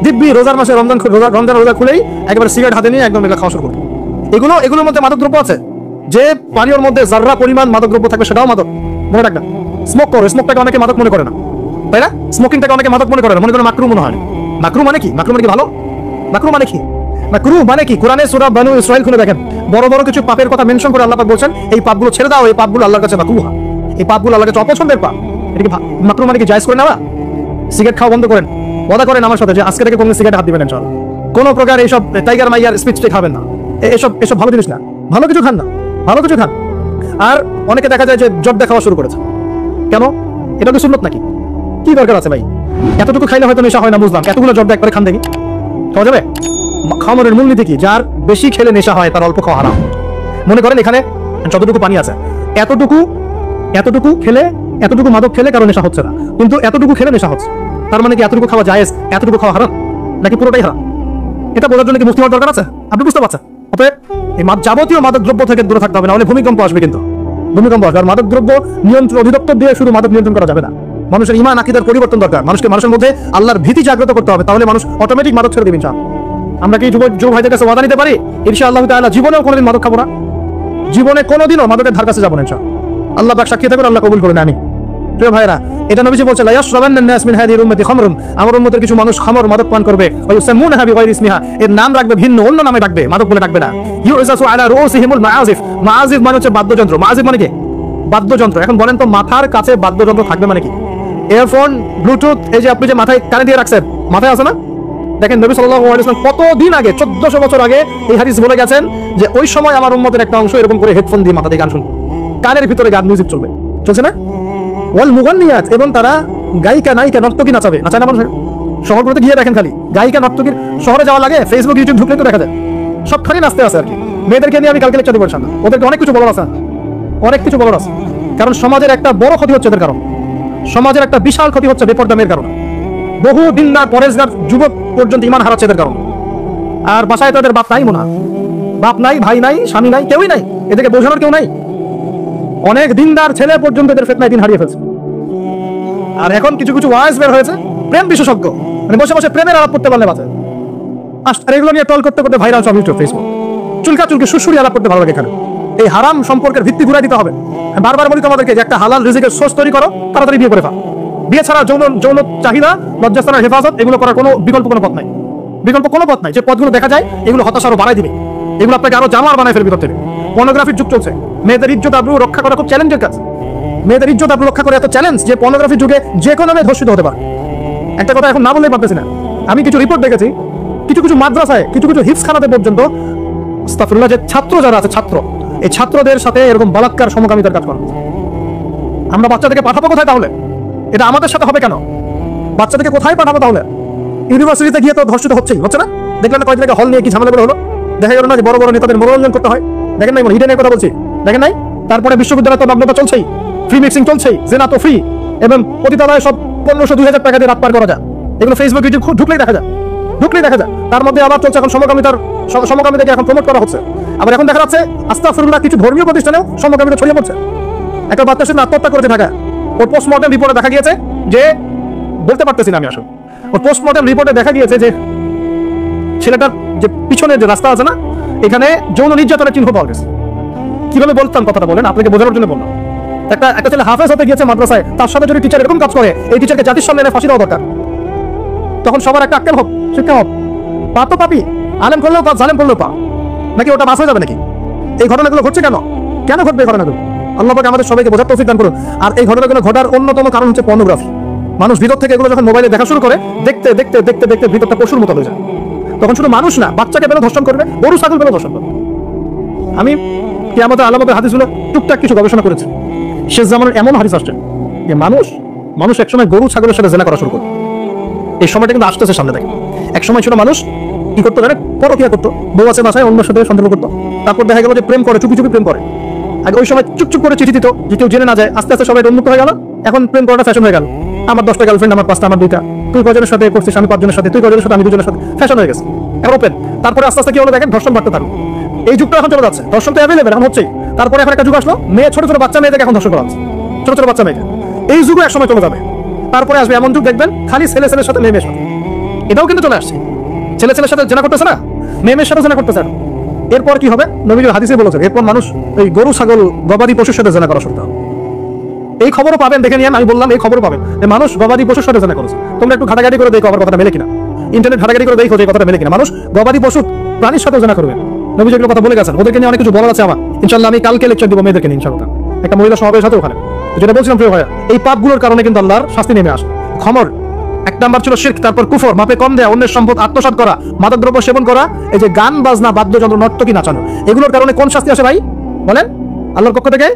A: দিব্যি রোজার মাসে রমজান রোজা খুলেই একবার সিগারেট হাতে নিয়ে একদম এগুলো খাওয়া শুরু করে। এগুলোর মধ্যে মাদক দ্রব্য আছে। যে পানীয়র মধ্যে যাররা পরিমাণ মাদকদ্রব্য থাকবে সেটাও মাদক, মনে রাখবেন। স্মোক করো, স্মোকটাকে অনেকে মাদক মনে করে না, তাই না? স্মোকিংটাকে অনেকে মাদক মনে করে না, মনে করে মাকরু মনে হয়। মাকরু মানে কি? মাকরু মানে কি ভালো? মাকরু মানে কি? মাকরু মানে কি? কোরআনে সূরা বানু ইসরাঈল খুলে দেখেন, বড় বড় কিছু পাপের কথা মেনশন করে আল্লাহ পাক বলছেন এই পাপগুলো ছেড়ে দাও, এই পাপগুলো আল্লাহর কাছে মাকরুহা, এই পাপগুলো আল্লাহর কাছে অপছন্দের পাপ। এটা কি মাকরু মানে কি জায়েজ করে নেওয়া? সিগারেট খাওয়া বন্ধ করেন, ওয়াদা করেন আমার সাথে যে আজকে থেকে কোনো সিগারেট হাত দিবেন না ইনশাআল্লাহ। কোনো প্রকার এইসব টাইগার মাইয়ার স্পিচটা খাবেন না, এসব এসব ভালো জিনিস না, ভালো কিছু খান না, ভালো কিছু খান। আর অনেকে দেখা যায় যে জর্দা খাওয়া শুরু করেছে, কেন? এটা কি সুন্নত নাকি? কি দরকার আছে ভাই? এতটুকু খাইলে হয়তো নেশা হয় না বুঝলাম, এতগুলো জর্দা একবারে খান দেখি, খাওয়া যাবে? খামারের মূলনীতি কি? যার বেশি খেলে নেশা হয় তার অল্প খাওয়া হারাম। মনে করেন এখানে যতটুকু পানি আছে এতটুকু এতটুকু খেলে, এতটুকু মাদক খেলে কারো নেশা হচ্ছে না, কিন্তু এতটুকু খেলে নেশা হচ্ছে। তার মানে কি এতটুকু খাওয়া জায়েজ, এতটুকু খাওয়া হারাম, নাকি পুরোটাই হারাম? এটা বোঝার জন্য কি মুফতি হওয়ার দরকার আছে? আপনি বুঝতে পারছেন? অতএব এই যাবতীয় মাদক দ্রব্য থেকে দূরে থাকতে হবে, না হলে ভূমিকম্প আসবে। কিন্তু ভূমিকম্প আসবে। আর মাদক দ্রব্য নিয়ন্ত্রণ অধিদপ্তর দিয়ে শুধু মাদক নিয়ন্ত্রণ করা যাবে না, মানুষের ঈমান আকীদার পরিবর্তন দরকার। মানুষের মধ্যে আল্লাহর ভীতি জাগ্রত করতে হবে, তাহলে মানুষ অটোমেটিক মাদক ছেড়ে দিবেন। আমরা কি যুব ভাইদের কাছে ওয়াদা নিতে পারি ইনশাআল্লাহ তাআলা জীবনেও কোনোদিন মাদক খাবো না, জীবনে কোনোদিনও মাদকের ধার কাছে যাবো না ইনশাআল্লাহ। আল্লাহ পাক সাক্ষী থাকবেন, আল্লাহ কবুল করে নেন। প্রিয় ভাইরা, এটা নবীজি বলছেন লা ইয়াশরাবান্নান নাস মিন হাযিহিল উম্মতি খামরুন, আমার উম্মতের কিছু মানুষ খামর মাদক পান করবে, ওয়া ইউসাম্মুনাহা বিগাইরি ইসমিহা, এর নাম রাখবে ভিন্ন, অন্য নামে ডাকবে, মাদক বলে ডাকবে না। ইউজাসু আলা রুউসিহিমুল মাআজিফ, মাআজিফ মানে হচ্ছে বাদ্যযন্ত্র। মাআজিফ মানে কি? বাদ্যযন্ত্র। এখন বলেন তো মাথার কাছে বাদ্যযন্ত্র থাকবে মানে কি? ইয়ারফোন, ব্লুটুথ, এই যে আপনি যে মাথায় কানে দিয়ে রাখছেন, মাথায় আছে না? দেখেন নবী সাল্লাল্লাহু আলাইহি ওয়াসাল্লাম কতদিন আগে, 1400 বছর আগে এই হাদিস বলে গেছেন যে ওই সময় আমার উম্মতের একটা অংশ এরকম করে হেডফোন দিয়ে মাথা দিয়ে গান শুনবে, কানের ভিতরে গান মিউজিক চলবে, চলছে না? ওয়াল মুগান্নিয়াত, এবং তারা গায়িকা নায়িকা নর্তকী নাচাবে, নাচায় না মানুষ? শহরগুলোতে গিয়ে দেখেন খালি গায়িকা নর্তকীর, শহরে যাওয়া লাগে, ফেসবুক ইউটিউব ঢুকলে তো দেখা যায় সবখানে নাচতে আছে আর কি। মেয়েদেরকে নিয়ে আমি কালকে লেকচার দিব ইনশাআল্লাহ, ওদেরকে অনেক কিছু বলার আছে, অনেক কিছু বলার আছে। কারণ সমাজের একটা বড় ক্ষতি হচ্ছে এদের কারণ, সমাজের একটা বিশাল ক্ষতি হচ্ছে বেপরদা মেয়ের কারণে। বহু দিনদার পরেশগার যুবক পর্যন্ত ঈমান হারাচ্ছে এদের কারণে। আর বাসায় তো এদের বাপ নাই, মনে হয় বাপ নাই, ভাই নাই, স্বামী নাই, কেউই নাই, এদেরকে বোঝানোর কেউ নাই। অনেক দিনদার ছেলে পর্যন্ত এদের ফিতনায় দিন হারিয়ে ফেলছে। আর এখন কিছু কিছু ওয়াইজ বের হয়েছে, প্রেম বিশেষজ্ঞ, মানে বসে বসে প্রেমের আলাপ করতে পারলে বাঁচে। আর এগুলো নিয়ে টল করতে করতে ভাইরাল সব ইউটিউব, ফেসবুক, চুলকা চুলকে সুসুরি আলাপ করতে ভালো লাগে। এখানে এই হারাম সম্পর্কের ভিত্তি ঘুরাই দিতে হবে। বারবার বলি তোমাদেরকে যে একটা হালাল রিজিকের সোর্স তৈরি করো, তাড়াতাড়ি বিয়ে করে ফেলো। বিয়ে ছাড়া যৌন চাহিদা, লজ্জাস্থানের হেফাজত, এগুলো করার কোনো বিকল্প কোনো পথ নাই, বিকল্প কোনো পথ নাই। যে পথগুলো দেখা যায় এগুলো হতাশা আরো বাড়াই দিবে, এগুলো আপনাকে আরো জানোয়ার বানায় ফেলবে ভিতর থেকে। পর্নোগ্রাফির যুগ চলছে, মেয়েদের ইজ্জত আবরু রক্ষা করা খুব চ্যালেঞ্জের কাজ। মেয়েদের ইজ্জত আবরু রক্ষা করে এত চ্যালেঞ্জ যে পর্নোগ্রাফির যুগে যে কোনো মেয়ে ধর্ষিত হতে পারে। একটা কথা এখন না বললেই পারতেছি না, আমি কিছু রিপোর্ট দেখেছি, কিছু কিছু মাদ্রাসায়, কিছু কিছু হিফজখানাতে পর্যন্ত আস্তাগফিরুল্লাহ, যে ছাত্র যারা আছে, ছাত্র, এই ছাত্রদের সাথে এরকম বলাৎকার সমকামিতার কাজ করা। আমরা বাচ্চাদেরকে পাঠাবো কোথায় তাহলে? এটা আমাদের সাথে হবে কেন? বাচ্চাদেরকে কোথায় পাঠাবো তাহলে? ইউনিভার্সিটিতে গিয়ে তো ধর্ষিত হচ্ছে, হচ্ছে না? দেখলেন না কয়েকদিন আগে হল নিয়ে কি ঝামেলা হলো? দেখা গেল না যে বড় বড় নেতাদের মনোরঞ্জন করতে হয়, দেখেন নাই? ইডেনের কথা বলছি, দেখেন নাই? তারপরে বিশ্ববিদ্যালয় তো নগ্নতা চলছেই, ফ্রি মিক্সিং চলছেই, জেনা তো ফ্রি, এবং পতিতালয়ে সব 1500-2000 টাকা দিয়ে রাত পার করা যায়। এগুলো ফেসবুক ইউটিউব ঢুকলেই দেখা যায়, ঢুকলেই দেখা যায়। তার মধ্যে আবার চলছে এখন সমকামিতাকে এখন প্রমোট করা হচ্ছে। আবার এখন দেখা যাচ্ছে আস্তাগফিরুল্লাহ, কিছু ধর্মীয় প্রতিষ্ঠানেও সমকামিতা ছড়িয়ে পড়ছে। একটা বাচ্চা ছেলে আত্মহত্যা করেছে ঢাকায়, ওর পোস্টমর্টেম রিপোর্টে দেখা গিয়েছে যে, বলতে পারতেছি না আমি আসলে, ওর পোস্টমর্টেম রিপোর্টে দেখা গিয়েছে যে ছেলেটার যে পিছনের যে রাস্তা আছে না, এখানে যৌন নির্যাতনের চিহ্ন পাওয়া গেছে। কিভাবে বলতাম কথাটা বলেন, আপনাকে বোঝানোর জন্য বললাম। একটা ছেলে হাফেজ হতে গিয়েছে মাদ্রাসায়, তার সাথে যদি টিচার এরকম কাজ করে, এই টিচারকে জাতির সামনে এনে ফাঁসি দেওয়া দরকার। তখন সবার একটা আক্কেল হোক, শিক্ষা হোক। পাপ তো পাপি, আলেম করলেও পাপ, জালেম করলেও পাপ, নাকি ওটা মাফ হয়ে যাবে নাকি? এই ঘটনাগুলো ঘটছে কেন? কেন ঘটবে এই ঘটনাগুলো? আল্লাহ পাক আমাদের সবাইকে বোঝার তৌফিক দান করুন। আর এই ঘটনাগুলো ঘটার অন্যতম কারণ হচ্ছে পর্নোগ্রাফি। মানুষ ভিতর থেকে এগুলো যখন মোবাইলে দেখা শুরু করে, দেখতে দেখতে দেখতে দেখতে ভিতরটা পশুর মতো হয়ে যায়। তখন শুধু মানুষ না, বাচ্চাকে পেলেও ধর্ষণ করবে, গরু ছাগল পেলেও ধর্ষণ করবে। আমি কিয়ামতের আলামতের হাদিসগুলো টুকটাক কিছু গবেষণা করেছি। শেষ জামানের এমন হাদিস আসছে যে মানুষ একসময় গরু ছাগলের সাথে জেনা করা শুরু করবে। এই সময়টা কিন্তু আসতেছে সামনে থেকে। এক সময় ছিল মানুষ কি করতো জানেন? পরকিয়া করতো, বউ আছে বাসায়, অন্য সাথে সন্দেহ করতো। তারপর দেখা গেল যে প্রেম করে, চুপি চুপি প্রেম করে। আগে ওই সময় চুপচুপ করে চিঠি দিত, যে কেউ জেনে না যায়। আস্তে আস্তে সবাই উন্মুক্ত হয়ে গেল, এখন প্রেম করাটা ফ্যাশন হয়ে গেল। আমার 10টা গার্লফ্রেন্ড, আমার 5টা, আমার 2টা, তুই কজনের সাথে করছিস, আমি 5 জনের সাথে, তুই কজনের সাথে, আমি 2 জনের সাথে, ফ্যাশন হয়ে গেছে, এখন ওপেন। তারপরে আস্তে আস্তে কি হলো দেখেন, ধর্ষণ বাড়তে থাকলো। এই যুগটা এখন চলে যাচ্ছে, ধর্ষণ তো অ্যাভেলেবেল এখন হচ্ছেই। তারপরে এখন একটা যুগ আসলো, মেয়ে ছোট ছোট বাচ্চা মেয়েদেরকে এখন ধর্ষণ করা হচ্ছে, ছোট ছোট বাচ্চা মেয়েকে। এই যুগও এক সময় চলে যাবে। তারপরে আসবে এমন যুগ দেখবেন খালি ছেলে ছেলের সাথে মেয়ে মেয়ের সাথে। এটাও কিন্তু চলে আসছে, ছেলে ছেলের সাথে জেনা করতেছে না, মেয়ে মেয়ের সাথে জেনা করতেছে। এরপর কি হবে? নবীজি হাদিসে বলেছেন এরপর মানুষ এই গরু ছাগল গবাদি পশুর সাথে জেনা করা শুরু হবে। এই খবরও পাবেন, দেখে নিয়ে আমি বললাম এই খবরও পাবেন যে মানুষ গবাদি পশুর সাথে জেনা করেছে। তোমরা একটু ঘাটাঘাটি করে দেখো আমার কথাটা মেলে কিনা, ইন্টারনেট ঘাটাঘাটি করে দেখো যে কথাটা মেলে কিনা। মানুষ গবাদি পশু প্রাণীর সাথে জেনা করবে। নবীজি এগুলো কথা বলে গেছেন, ওদেরকে নিয়ে অনেক কিছু বলার আছে আমার। ইনশাআল্লাহ আমি কালকে লেকচার দিব মেয়েদেরকে নিয়ে ইনশাআল্লাহ, একটা মহিলা সমাবেশ আছে ওখানে। যেটা বলছিলাম প্রিয় ভাইয়া, এই পাপগুলোর কারণে কিন্তু আল্লাহর শাস্তি নেমে আসে। খমর এক নাম্বার ছিল শিরক, তারপর কুফর, মাপে কম দেয়া, অন্যের সম্পদ আত্মসাৎ করা, মাদকদ্রব্য সেবন করা, এই যে গান বাজনা বাদ্যযন্ত্র নর্তকী নাচানো, এগুলোর কারণে কোন শাস্তি আসে ভাই বলেন? আল্লাহর পক্ষ থেকে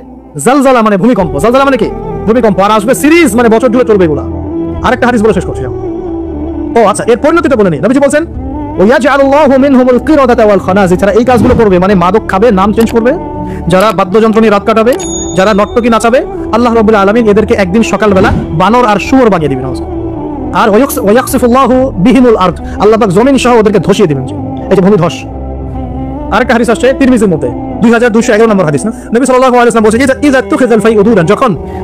A: জালজালা মানে ভূমিকম্প, জালজালা মানে কি ভূমিকম্প, আর আসবে সিরিজ মানে বছর জুড়ে চলবে এগুলা। আরেকটা হাদিস বলে শেষ করছি। ও আচ্ছা, এর পরিণতিটা বলে নি। নবীজি বলছেন ওয়াজআলুল্লাহু মিনহুমুল কিরাদাতা ওয়াল খানাজির, যারা এই কাজগুলো করবে মানে মাদক খাবে, নাম চেঞ্জ করবে, যারা বাদ্যযন্ত্র নিয়ে রাত কাটাবে, যারা নর্তকী নাচাবে, আল্লাহ রাব্বুল আলামিন এদেরকে একদিন সকালবেলা বানর আর শুয়োর বানিয়ে দিবেন। আর ওয়ায়াকসিফুল্লাহু বিহিমুল আরদ, আল্লাহ পাক জমিন সহ ওদেরকে ধসিয়ে দিবেন, এই যে ভূমিধস। আরেকটা হাদিস আসছে তিরমিজির মধ্যে 2211 নম্বর হাদিস না, নবী সাল্লাল্লাহু আলাইহি ওয়াসাল্লাম বলেছেন ইযা তুখিযাল ফাইউদুরান,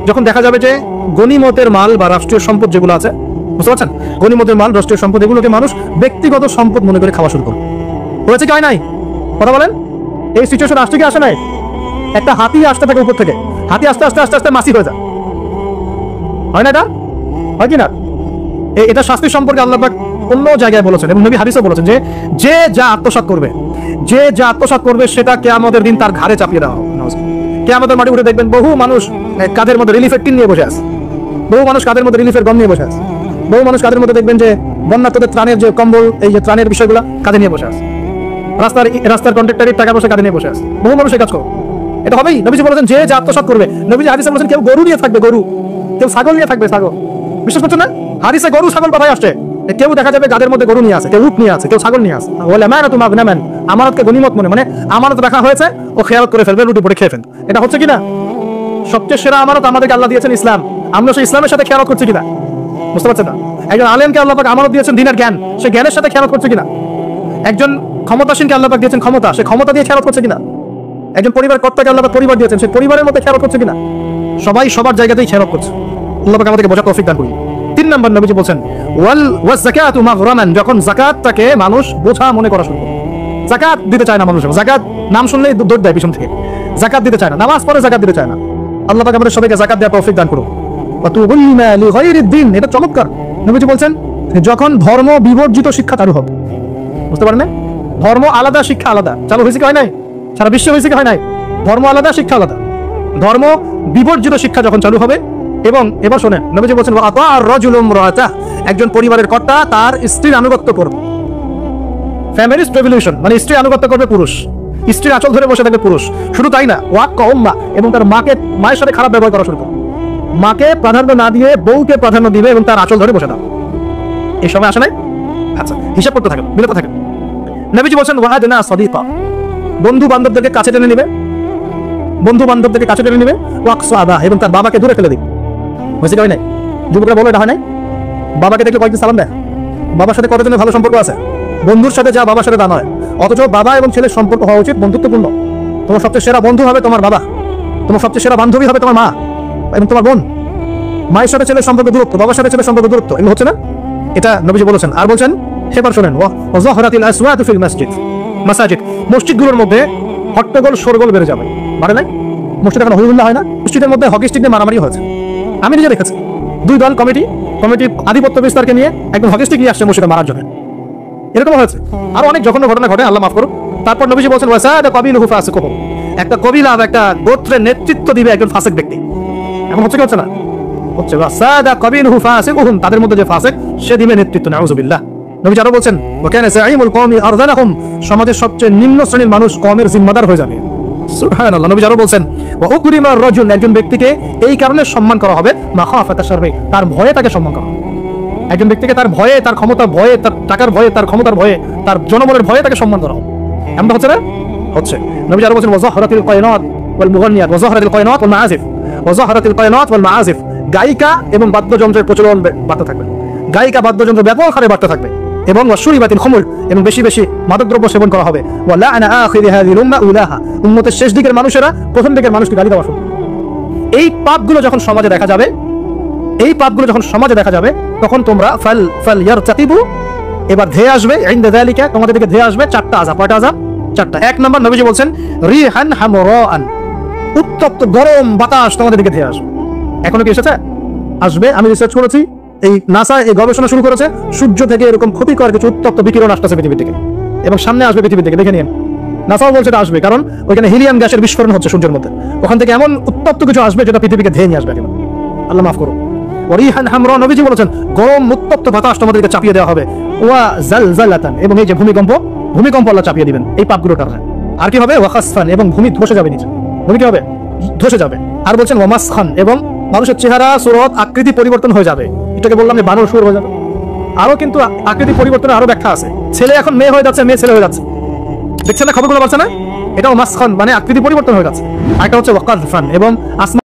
A: যখন দেখা যাবে যে গনিমতের মাল বা রাষ্ট্রীয় সম্পদ যেগুলো আছে, বুঝতে পারছেন, গনিমতের মাল রাষ্ট্রীয় সম্পদ এগুলোকে মানুষ ব্যক্তিগত সম্পদ মনে করে খাওয়া শুরু করে। হয়েছে কি হয় নাই? কথা বলেন। এই সিচুয়েশন আসছে কি আসে নাই? একটা হাতি আসতে থাকে উপর থেকে, হাতি আস্তে আস্তে আস্তে আস্তে মাসি হয়ে যায়, হয় না? এটা হয় কি না? এটা শাস্তি সম্পর্কে আল্লাহ পাক অন্য জায়গায় বলেছেন এবং নবী হাদিসে বলেছেন যে যে যা আত্মসাৎ করবে, যে যা আত্মসাৎ করবে সেটা কিয়ামতের দিন তার ঘাড়ে চাপিয়ে দেওয়া হবে। কিয়ামতের মাঠে উঠে দেখবেন বহু মানুষ কাঁধের মধ্যে রিলিফের টিন নিয়ে বসে আছে, বহু মানুষ কাঁধের মধ্যে রিলিফের গম নিয়ে বসে আছে, বহু মানুষ কাঁধের মধ্যে দেখবেন যে বন্যার্তদের ত্রাণের যে কম্বল, এই যে ত্রাণের বিষয়গুলো কাঁধে নিয়ে বসে আছে, রাস্তার কন্ট্রাক্টরের টাকা পয়সা কাঁধে নিয়ে বসে আছে, বহু মানুষ এই কাজ করে। এটা হবেই। নবীজি বলেছেন যে যা আত্মসাৎ করবে। নবীজি হাদিসে বলেছেন কেউ গরু নিয়ে থাকবে, গরু, কেউ ছাগল নিয়ে থাকবে, ছাগল। বিশ্বাস করছেন না? হাদিসে গরু ছাগল কথাই আসছে। কেউ দেখা যাবে গাদের মধ্যে গরু নিয়ে আছে, কেউ উট নিয়ে আছে, কেউ ছাগল নিয়ে আছে। বলে আমানাতু মাগনামান, আমানতকে গনিমত মনে, মানে আমানত রাখা হয়েছে, ও খেয়াল করে ফেলবে, রুটি পড়ে খেয়ে ফেলবে। এটা হচ্ছে কিনা? সবচেয়ে সেরা আমানত আমাদেরকে আল্লাহ দিয়েছেন ইসলাম, আমরা সেই ইসলামের সাথে খেয়াল করছি কিনা? বুঝতে পারছেন না? একজন আলেমকে আল্লাহ পাক আমানত দিয়েছেন দ্বীনের জ্ঞান, সে জ্ঞানের সাথে খেয়াল করছে কিনা? একজন ক্ষমতাসীনকে আল্লাহ পাক দিয়েছেন ক্ষমতা, সে ক্ষমতা দিয়ে খেয়াল করছে কিনা? একজন পরিবার কর্তাকে আল্লাহ পাক পরিবার দিয়েছেন, সে পরিবারের মধ্যে খেয়াল করছে কিনা? সবাই সবার জায়গাতেই খেয়াল করছে। আল্লাহ পাক আমাদেরকে বোঝার তৌফিক দান করুন। 3 নম্বর নবীজি বলেন ওয়াল যাকাতু মাগরামান, যখন যাকাতটাকে মানুষ বোঝা মনে করা শুরু করে। যাকাত দিতে চায় না মানুষ, যাকাত নাম শুনলেই দৌড় দেয় পিছন থেকে, যাকাত দিতে চায় না, নামাজ পড়ে যাকাত দিতে চায় না। আল্লাহ পাক আমাদের সবাইকে যাকাত দেওয়ার তৌফিক দান করুন। ওয়া তুবুল্লিনা লিগাইরিদ দ্বীন, এটা চমৎকার। নবীজি বলেন যখন ধর্ম বিবর্জিত শিক্ষা চালু হবে, বুঝতে পারেন না? ধর্ম আলাদা, শিক্ষা আলাদা, চালু হয়েছে কি হয় নাই? সারা বিশ্বে হয়েছে কি হয় নাই? ধর্ম আলাদা, শিক্ষা আলাদা। ধর্ম বিবর্জিত শিক্ষা যখন চালু হবে, এবং এবার শোনেন নবীজি বলেছেন আতাআর রাজুলু ইমরাতাহ, একজন পরিবারের কর্তা তার স্ত্রীর আনুগত্য করবে। ফ্যামিলিস্ট রেভলিউশন মানে স্ত্রীর আনুগত্য করবে পুরুষ, স্ত্রীর আঁচল ধরে বসে থাকবে পুরুষ। শুধু তাই না, ওয়াক্কা উম্মা, এবং তার মায়ের সাথে খারাপ ব্যবহার করা শুরু করবে। মাকে প্রাধান্য না দিয়ে বউকে প্রাধান্য দিবে এবং তার আঁচল ধরে বসে থাকবে। এই সময় আসে নাই? আচ্ছা, হিসাব করতে থাকেন, বিরত থাকেন। নবীজি বলেছেন ওয়াহাদনা সাদিকা, বন্ধু বান্ধবদেরকে কাছে টেনে নিবে, বন্ধু বান্ধবদেরকে কাছে টেনে নিবে। ওয়াকসাবা, এবং তার বাবাকে দূরে ফেলে দিবে। হয়েছে কি হয় নাই? যুবকরা বলো এটা হয় নাই? বাবাকে দেখলে কয়েকদিন সালাম দেয়, বাবার সাথে কতজনের ভালো সম্পর্ক আছে, বন্ধুর সাথে যা বাবার সাথে তা নয়। অথচ বাবা এবং ছেলের সম্পর্ক হওয়া উচিত বন্ধুত্বপূর্ণ। তোমার সবচেয়ে সেরা বন্ধু হবে তোমার বাবা, তোমার সবচেয়ে সেরা বান্ধবী হবে তোমার মা এবং তোমার বোন। মায়ের সাথে ছেলের সম্পর্ক দূরত্ব, বাবার সাথে ছেলের সম্পর্ক দূরত্ব, এগুলো হচ্ছে না? এটা নবীজি বলেছেন। আর বলছেন সেবার শোনেন ওয়াজহারাতিল আসওয়াতু ফিল মাসাজিদ, মসজিদগুলোর মধ্যে হট্টগোল শোরগোল বেড়ে যাবে। বাড়ে নাই? মসজিদ এখন হইহুল্লাহ হয় না? মসজিদের মধ্যে হকি স্টিক নিয়ে মারামারি হয়েছে, আমি নিজে দেখেছি। 2 দল কমিটির আধিপত্য বিস্তারকে নিয়ে একদম হকি স্টিক নিয়ে আসছে মসজিদে মারার জন্য, এরকম হয়েছে। আর অনেক জঘন্য ঘটনা ঘটে, আল্লাহ মাফ করুন। তারপর নবীজি বলেছেন ওয়াসাদা কাবিলুহু ফাসিকুহু, একটা কবিলা বা একটা গোত্রের নেতৃত্ব দিবে একজন ফাসিক ব্যক্তি। এখন হচ্ছে কি হচ্ছে না? হচ্ছে। ওয়াসাদা কাবিলুহু ফাসিকুহুম, তাদের মধ্যে যে ফাসিক সে দিবে নেতৃত্ব। নাউযুবিল্লাহ। নবীজি আরো বলেন ওয়াকানা সাঈমুল কওমি আরযালাহুম, সমাজের সবচেয়ে নিম্ন শ্রেণীর মানুষ কওমের জিম্মাদার হয়ে যাবে। সুবহানাল্লাহ। নবীজি আরো বলেন ওয়া উকরিমার রাজুল, একজন ব্যক্তিকে এই কারণে সম্মান করা হবে মাখাফাতা শাররি, তার ভয়ে তাকে সম্মান করা হবে। একজন ব্যক্তিকে তার ভয়ে, তার ক্ষমতার ভয়ে, তার টাকার ভয়ে, তার ক্ষমতার ভয়ে, তার জনবলের ভয়ে তাকে সম্মান করা হবে। এমন হচ্ছে না? হচ্ছে। নবীজি আরো বলেন ওয়াজহারাতিল কায়নাত ওয়াল মুগান্নিয়াত, ওয়াজহারাতিল কায়নাত ওয়াল মাআজিফ, ওয়াজহারাতিল কায়নাত ওয়াল মাআজিফ, গায়িকা এবং বাদ্যযন্ত্রের প্রচলন বাড়তে থাকবে। গায়িকা বাদ্যযন্ত্র ব্যাপক হারে বাড়তে থাকবে। এবং ওয়াশুরিবাতিল খুমুর, এবং বেশি বেশি মাদকদ্রব্য সেবন করা হবে। ওয়া লাআনা আখিরি হাযিহিল উম্মাহ উলাহা, উম্মতের শেষ দিকের মানুষেরা প্রথম দিকের মানুষকে গালি দেওয়া শুরু করবে। এই পাপগুলো যখন সমাজে দেখা যাবে, এই পাপগুলো যখন সমাজে দেখা যাবে, তখন তোমরা ফাল ইয়ারতাকিবু, এবার ধেয়ে আসবে ইনদা যালিকা, তোমাদের দিকে ধেয়ে আসবে 4টা আযাব। কয়টা আযাব? চারটা। 1 নম্বর নবীজি বলছেন রিহান হামরাআন, উত্তপ্ত গরম বাতাস তোমাদের দিকে ধেয়ে আসবে। এখনো কি এসেছে? আসবে। আমি রিসার্চ করেছি, এই নাসা এই গবেষণা শুরু করেছে, সূর্য থেকে এরকম ক্ষতিকর কিছু উত্তপ্ত বিকিরণ আসতেছে পৃথিবীর দিকে, এবং সামনে আসবে পৃথিবীর দিকে, দেখে নিন। নাসাও বলছে এটা আসবে, কারণ ওইখানে হিলিয়াম গ্যাসের বিস্ফোরণ হচ্ছে সূর্যের মধ্যে, ওখান থেকে এমন উত্তপ্ত কিছু আসবে যেটা পৃথিবীকে ধেয়ে নিয়ে আসবে। আল্লাহ মাফ করুন। ওরিহান হামরা, নবীজি বলেছেন গরম উত্তপ্ত বাতাস তোমাদেরকে চাপিয়ে দেওয়া হবে। ওয়া জালজালাতান, এবং এই যে ভূমিকম্প আল্লাহ চাপিয়ে দিবেন এই পাপগুলোটার। আর কি হবে? ওয়া খাসফান, এবং ভূমি ধসে যাবে নিচে, ভূমি কি হবে? ধসে যাবে। আর বলছেন ওয়া মাসখান, এবং মানুষের চেহারা সুরত আকৃতি পরিবর্তন হয়ে যাবে। এটাকে বললাম যে বানর সুর হয়ে যাবে। আরো কিন্তু আকৃতি পরিবর্তনের আরো ব্যাখ্যা আছে। ছেলে এখন মেয়ে হয়ে যাচ্ছে, মেয়ে ছেলে হয়ে যাচ্ছে, দেখছেন না খবরগুলো বলছে না? এটাও মাসখান, মানে আকৃতি পরিবর্তন হয়ে যাচ্ছে। আরেকটা হচ্ছে ওয়াকাযফান, এবং আসমান